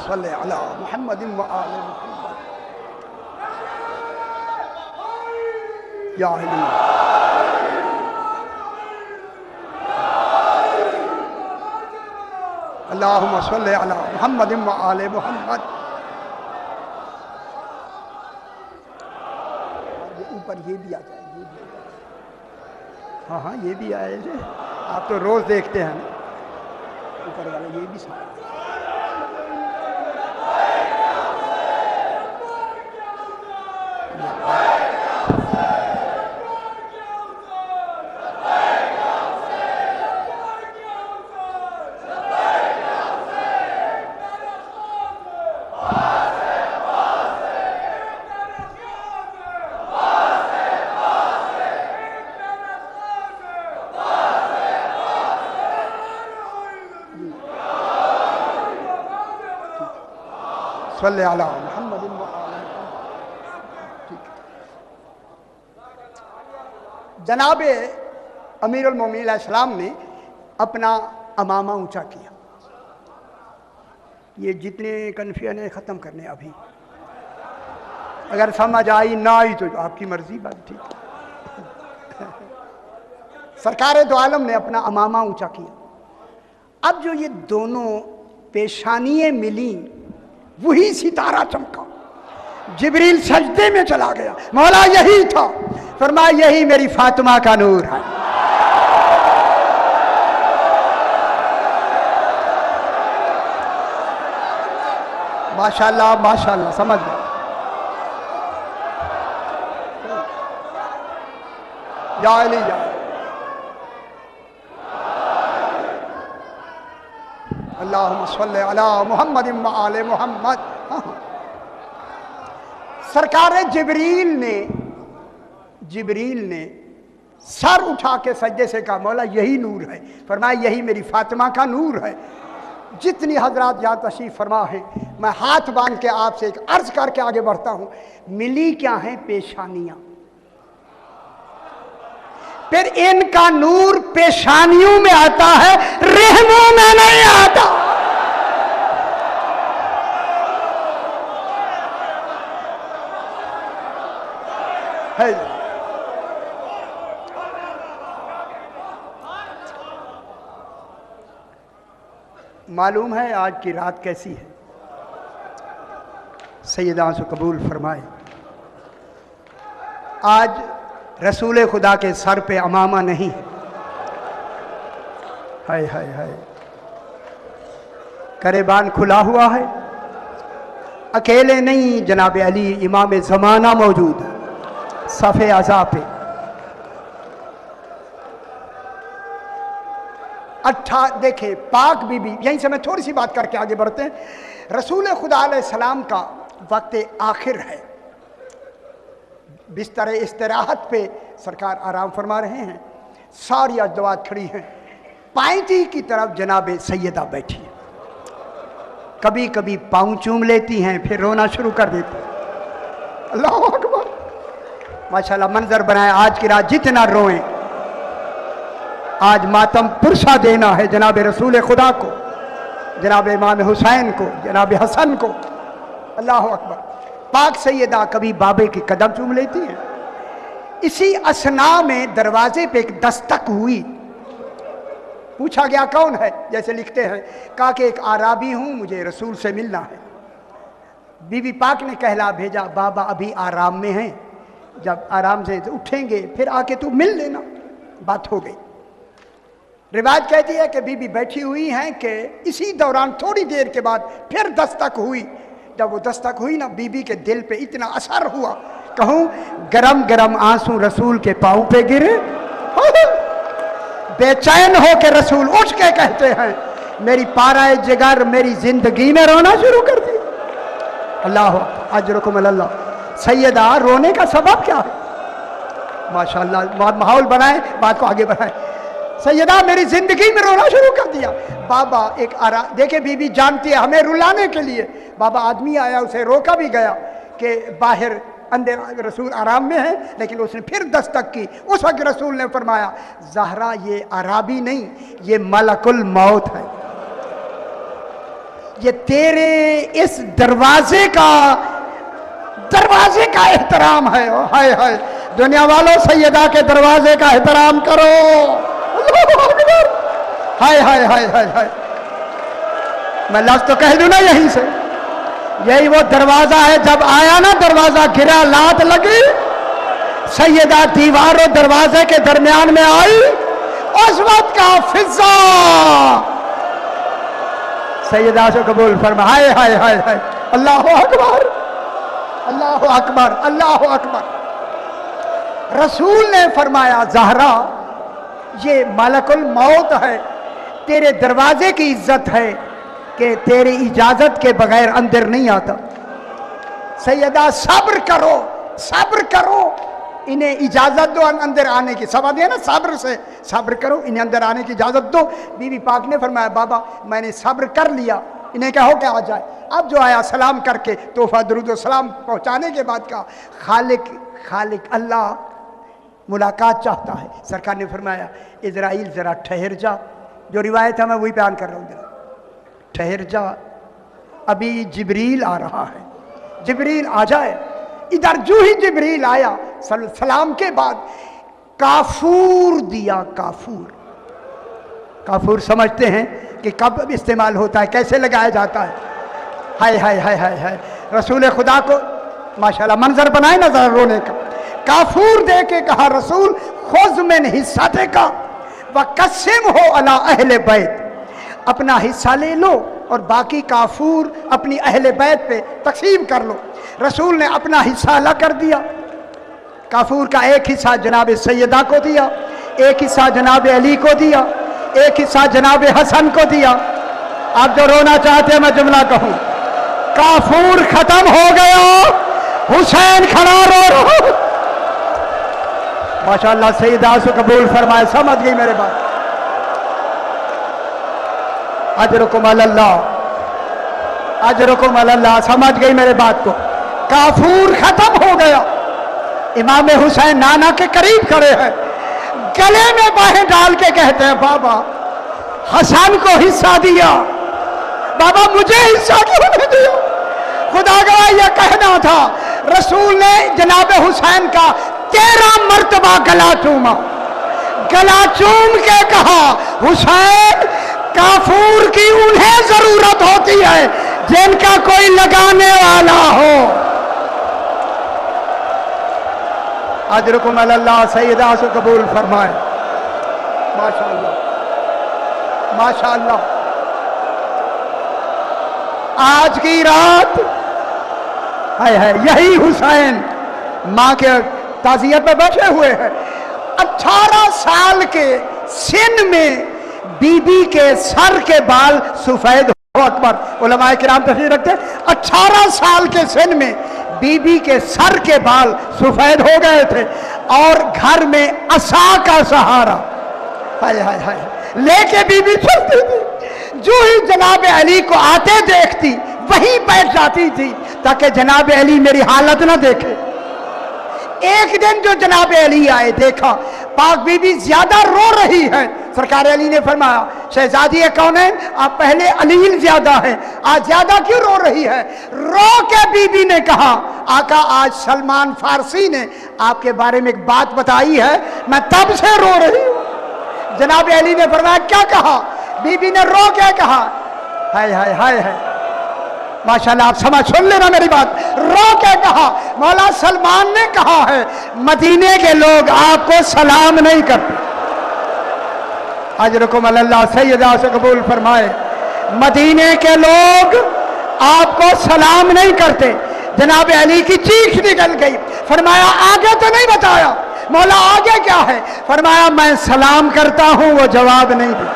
सल्ले अला मुहम्मद व आले मुहम्मद। या अली अल्लाहुम्मा सल्ली अला मुहम्मद व आले मुहम्मद। ऊपर ये भी आ जाए, ये भी आ जाए। हाँ हाँ, ये भी आए थे, आप तो रोज देखते हैं ना, ऊपर वाला ये भी सारा। सल्ले अला मुहम्मद व आले मुहम्मद। जनाब अमीरुल मोमिनीन अलैहिस्सलाम ने अपना अमामा ऊंचा किया। ये जितने कन्फ्यूजन है ख़त्म करने अभी, अगर समझ आई ना आई तो आपकी मर्जी, बात ठीक। सरकार दो आलम ने अपना अमामा ऊंचा किया। अब जो ये दोनों पेशानियाँ मिली वही सितारा चमका, जिब्रील सजदे में चला गया। मौला यही था, फरमाया यही मेरी फातिमा का नूर है। माशाल्लाह माशाल्लाह, समझ गए। या अली या अल्लाहुम्मा सल्ली अला मुहम्मद व आले मुहम्मद। सरकार जिब्रील ने सर उठा के सज्जे से कहा मौला यही नूर है। फरमाया यही मेरी फातिमा का नूर है। जितनी हजरात यहाँ तशरीफ फरमा है, मैं हाथ बांध के आपसे एक अर्ज करके आगे बढ़ता हूँ। मिली क्या है पेशानियाँ, फिर इनका नूर पेशानियों में आता है, रहमों में नहीं आता। है मालूम है आज की रात कैसी है? सैयदा से कबूल फरमाए। आज रसूल खुदा के सर पे अमामा नहीं है। हाय हाय हाय, करेबान खुला हुआ है। अकेले नहीं, जनाब अली इमाम ज़माना मौजूद है सफ़े अज़ा पे। देखे पाक बीबी, यहीं से मैं थोड़ी सी बात करके आगे बढ़ते हैं। रसूल खुदा अलैहिस्सलाम का वक्त आखिर है, बिस्तर इस्तराहत पे सरकार आराम फरमा रहे हैं। सारी अजवात खड़ी हैं, पायती की तरफ जनाब सैयदा बैठी है। कभी कभी पाँव चूम लेती हैं, फिर रोना शुरू कर देती हैं। अल्लाह अकबर, माशाल्लाह मंजर बनाए। आज की रात जितना रोएं, आज मातम पुरसा देना है जनाब रसूल खुदा को, जनाब इमाम हुसैन को, जनाब हसन को। अल्लाह अकबर। पाक सैयदा कभी बाबे के कदम चूम लेती हैं। इसी असना में दरवाजे पे एक दस्तक हुई। पूछा गया कौन है? जैसे लिखते हैं, कहा कि एक आराबी हूं, मुझे रसूल से मिलना है। बीबी पाक ने कहला भेजा, बाबा अभी आराम में हैं, जब आराम से उठेंगे फिर आके तू मिल लेना। बात हो गई। रिवायत कहती है कि बीबी बैठी हुई हैं कि इसी दौरान थोड़ी देर के बाद फिर दस्तक हुई। जब वो दस्तक हुई ना, बीबी के दिल पे इतना असर हुआ, कहूँ गरम गरम आंसू रसूल के पाँव पे गिरे। बेचैन हो के रसूल उठ के कहते हैं, मेरी पाराए जिगर मेरी जिंदगी में रोना शुरू कर दी। अल्लाह अजरकुम अल्लाह। सैयदा रोने का सबब क्या है? माशाअल्लाह माहौल बनाए, बात को आगे बढ़ाए। सैयदा मेरी जिंदगी में रोना शुरू कर दिया। बाबा एक देखे बीबी जानती है हमें रुलाने के लिए। बाबा आदमी आया, उसे रोका भी गया कि बाहर अंदर रसूल आराम में है, लेकिन उसने फिर दस्तक की। उस वक्त रसूल ने फरमाया, ज़हरा ये अराबी नहीं, ये मलकुल मौत है। ये तेरे इस दरवाजे का एहतराम है। हाय हाय, दुनिया वालों सैयदा के दरवाजे का एहतराम करो। हाय हाय हाय हाय हाय, मैं लफ्ज़ तो कह दूं ना यहीं से, यही वो दरवाजा है। जब आया ना दरवाजा गिरा, लात लगी, सैयदा दीवार और दरवाजे के दरमियान में आई। उस वक्त का फिजा सैयदा से कबूल फरमा। हाय हाय हाय हाय, अल्लाह अकबर अल्लाह अकबर अल्लाह अकबर। रसूल ने फरमाया, ज़हरा ये मलकुल मौत है, तेरे दरवाजे की इज्जत है कि तेरी इजाजत के बगैर अंदर नहीं आता। सैयदा सब्र करो, सब्र करो, इन्हें इजाजत दो अंदर आने की। सवाल दिया ना सब्र से, सब्र करो, इन्हें अंदर आने की इजाजत दो। बीबी पाक ने फरमाया, बाबा मैंने सब्र कर लिया, इन्हें कहो कि आ जाए। अब जो आया सलाम करके तोहफा दुरूद सलाम पहुंचाने के बाद का खालिक अल्लाह मुलाकात चाहता है। सरकार ने फरमाया, इज़राइल ज़रा ठहर जा। जो रिवायत है मैं वही बयान कर रहा हूँ, जरा ठहर जा, अभी जिब्रील आ रहा है। जिब्रील आ जाए। इधर जो ही जिब्रील आया, सलाम के बाद काफूर दिया। काफूर समझते हैं कि कब इस्तेमाल होता है, कैसे लगाया जाता है। हाय हाय हाय हाय हाय, रसूल खुदा को माशाल्लाह मंजर बनाए ना जरा रोने का। काफूर दे के कहा, रसूल खुज़ मिन हिस्सतिका व कस्सिम हो अला अहले बैत, अपना हिस्सा ले लो और बाकी काफूर अपनी अहले बैत पे तकसीम कर लो। रसूल ने अपना हिस्सा अलग कर दिया। काफूर का एक हिस्सा जनाब सैयदा को दिया, एक हिस्सा जनाब अली को दिया, एक हिस्सा जनाब हसन को दिया। आप जो रोना चाहते हैं मैं जुमला कहूं, काफूर खत्म हो गया, हुसैन खड़ा रो रहा। माशाअल्लाह सैयदा से कबूल फरमाए, समझ गई मेरे बात। अजरुकुम अल्लाह, अजरुकुम अल्लाह, समझ गई मेरे बात को। काफूर खत्म हो गया। इमाम हुसैन नाना के करीब खड़े हैं, गले में बाहें डाल के कहते हैं बाबा हसन को हिस्सा दिया, बाबा मुझे हिस्सा क्यों नहीं दिया? खुदा गवाह यह कहना था, रसूल ने जनाब हुसैन का 13 मर्तबा गला चूमा, गला चूम के कहा हुसैन काफूर की उन्हें जरूरत होती है जिनका कोई लगाने वाला हो। अजरुकुम अल्लाह, सैयदा से कबूल फरमाए। माशाअल्लाह माशाअल्लाह। आज की रात है यही हुसैन माँ के ताजियत में बैठे हुए हैं। 18 साल के सिन में बीबी के सर के बाल सफेद हो, अकबर उलमाए किराम तशरीफ रखते, 18 साल के सिन में बीबी के सर के बाल सफेद हो गए थे और घर में असा का सहारा हाय हाय हाय लेके बीबी चलती थी। जो ही जनाब अली को आते देखती वहीं बैठ जाती थी ताकि जनाब अली मेरी हालत ना देखे। एक दिन जो जनाब अली आए, देखा पाक बीबी ज्यादा रो रही है। सरकार अली ने फरमाया शहजादी कौन है? आप पहले अलील ज्यादा है, आज ज्यादा क्यों रो रही है? रो के बीबी ने कहा आका आज सलमान फारसी ने आपके बारे में एक बात बताई है, मैं तब से रो रही हूँ। जनाब अली ने फरमाया क्या कहा? बीबी ने रो के कहा हाय हाय हाय हाय। माशाल्लाह आप समझ सुन लेना मेरी बात। रो के कहा मौला सलमान ने कहा है मदीने के लोग आपको सलाम नहीं करते। अजरुकुम अल्लाह, सैयदा से कबूल फरमाए। मदीने के लोग आपको सलाम नहीं करते। जनाब अली की चीख निकल गई। फरमाया आगे तो नहीं बताया, मौला आगे क्या है? फरमाया मैं सलाम करता हूं, वो जवाब नहीं दे।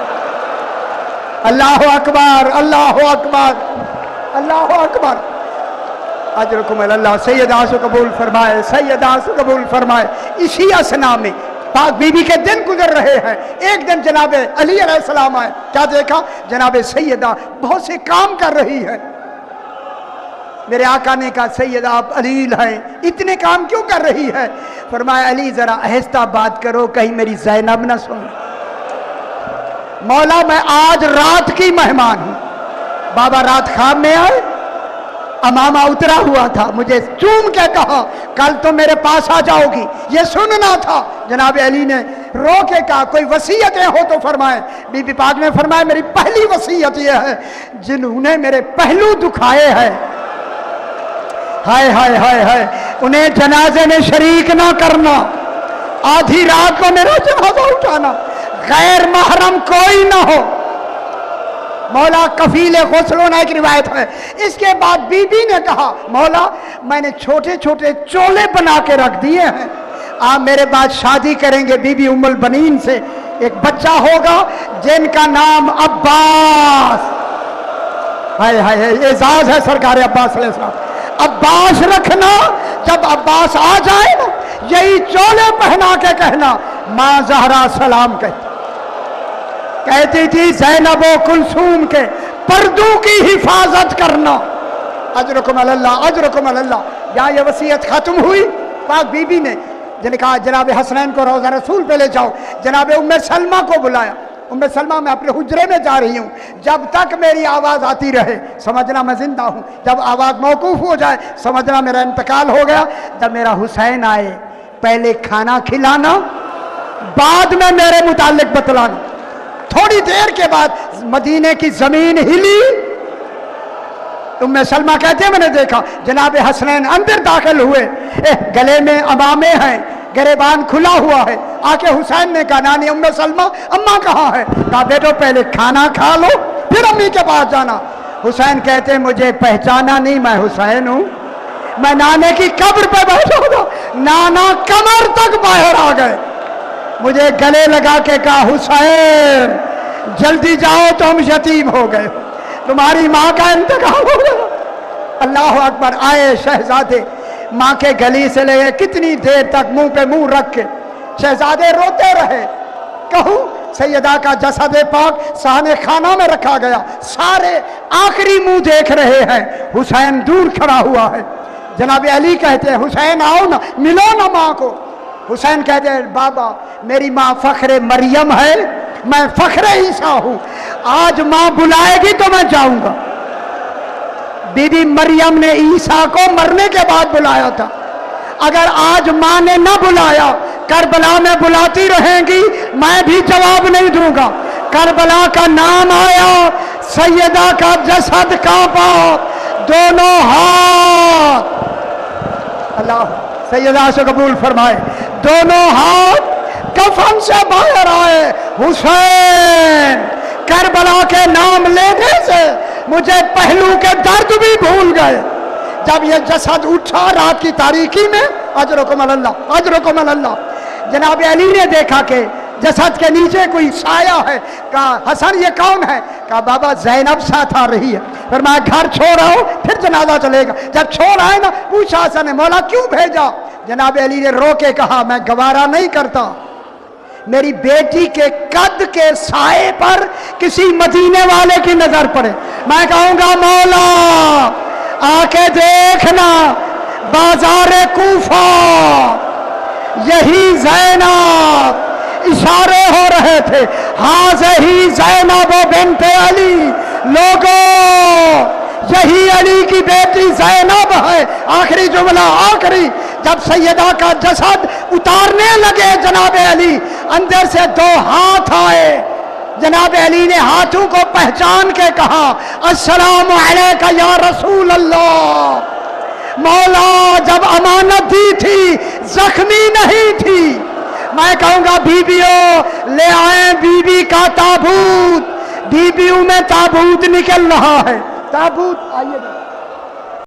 अल्लाह अकबर, अल्लाह अकबर, अल्लाह अकबर। अजरुकुम अल्लाह, सैयदा से कबूल फरमाए, सैयदा से कबूल फरमाए। इसी असना में पाक बीबी के दिन गुजर रहे हैं। एक दिन जनाब अली अलैहिस्सलाम आए, क्या देखा? जनाब सैयदा बहुत से काम कर रही है। मेरे आका ने कहा सैयदा आप अलील हैं, इतने काम क्यों कर रही है? फरमाया अली जरा आहिस्ता बात करो, कहीं मेरी ज़ैनब ना सुन। मौला मैं आज रात की मेहमान हूं। बाबा रात ख्वाब में आए, अमामा उतरा हुआ था, मुझे चूम के कहा कल तो मेरे पास आ जाओगी, ये सुनना था। जनाब अली ने रो के कहा कोई वसीयतें हो तो फरमाए। बीबी पाक ने फरमाया मेरी पहली वसीयत यह है जिन्होंने मेरे पहलू दुखाए हैं, हाय हाय हाय हाय, उन्हें जनाजे में शरीक ना करना, आधी रात को मेरा जनाजा उठाना, गैर महरम कोई ना हो। मौला कफील गुस्ल एक रिवायत है। इसके बाद बीबी ने कहा मौला मैंने छोटे छोटे चोले बना के रख दिए हैं, आप मेरे बाद शादी करेंगे बीबी उम्मुल बनीन से, एक बच्चा होगा जिनका नाम अब्बास, हाय हाय हाय, एजाज है सरकार अब्बास अलैहिस्सलाम, अब्बास रखना। जब अब्बास आ जाए ना यही चोले पहना के कहना माँ ज़हरा सलाम कहती थी ज़ैनब व कुलसूम के पर्दों की हिफाजत करना। अजरुकुम अल्लाह, अजरुकुम अल्लाह। यहाँ ये वसीयत खत्म हुई। पाक बीबी ने जिन्हें कहा जनाब हसनैन को रोज़ा रसूल पे ले जाओ। जनाब उम्मे सलमा को बुलाया। उम्मे सलमा मैं अपने हुजरे में जा रही हूँ, जब तक मेरी आवाज़ आती रहे समझना मैं जिंदा हूँ, जब आवाज़ मौकूफ़ हो जाए समझना मेरा इंतकाल हो गया। जब मेरा हुसैन आए पहले खाना खिलाना, बाद में मेरे मुतालिक बतलाना। थोड़ी देर के बाद मदीने की जमीन हिली। उम्मे सलमा कहते हैं मैंने देखा जनाब हसनैन अंदर दाखिल हुए, गले में अमामे हैं, गिरेबान खुला हुआ है। आके हुसैन ने कहा नानी उम्मे सलमा अम्मा कहाँ है? कहा बेटो पहले खाना खा लो फिर अम्मी के पास जाना। हुसैन कहते हैं मुझे पहचाना नहीं, मैं हुसैन हूँ। मैं नाने की कब्र पे बैठा था, नाना कमर तक बाहर आ गए, मुझे गले लगा के कहा हुसैन जल्दी जाओ तो हम यतीम हो गए। तुम्हारी माँ का इंतकाल हो गया। अल्लाह अकबर। आए शहजादे माँ के गली से ले गए, कितनी देर तक मुंह पे मुंह रख के शहजादे रोते रहे। कहूँ सैयदा का जसद पाक साहने खाना में रखा गया, सारे आखिरी मुंह देख रहे हैं, हुसैन दूर खड़ा हुआ है। जनाब अली कहते हैं हुसैन आओ ना, मिलो ना माँ को। हुसैन कहते हैं बाबा मेरी माँ फख्रे मरियम है, मैं फख्रे ईसा हूँ, आज माँ बुलाएगी तो मैं जाऊंगा। बीबी मरियम ने ईसा को मरने के बाद बुलाया था, अगर आज माँ ने न बुलाया करबला में बुलाती रहेंगी, मैं भी जवाब नहीं दूंगा। करबला का नाम आया, सैयदा का जसद कांपा, दोनों हाथ, अल्लाह सैयदा से कबूल फरमाए, दोनों हाथ कफन से बाहर आए। हुसैन करबला के नाम लेने से मुझे पहलू के दर्द भी भूल गए। जब ये जसद उठा रात की तारीकी में, अजरकुम अल्लाह, अजरकुम अल्लाह, जनाब अली ने देखा कि जसद के नीचे कोई साया है। कहा हसन ये कौन है? कहा बाबा ज़ैनब साथ आ रही है। फिर मैं घर छोड़ रहा हूँ, फिर जनाजा चलेगा। जब छोड़ आए ना, पूछा हसन ने मौला क्यों भेजा? जनाब अली ने रो के कहा मैं गवारा नहीं करता, मेरी बेटी के कद के साए पर किसी मदीने वाले की नजर पड़े। मैं कहूँगा मौला आके देखना, बाजारे कूफा यही ज़ैनब, इशारे हो रहे थे, हाज़ ही ज़ैनब बिन्ते अली, लोगों यही अली की बेटी ज़ैनब है। आखिरी जुमला, आखिरी, जब सैयदा का जसद उतारने लगे जनाब अली, अंदर से दो हाथ आए। जनाब अली ने हाथों को पहचान के कहा अस्सलामु अलैका या रसूल अल्लाह। मौला जब अमानत दी थी जख्मी नहीं थी। मैं कहूँगा बीबियों ले आए बीबी का ताबूत, बीबियों में ताबूत निकल रहा है। ताबूत आइए।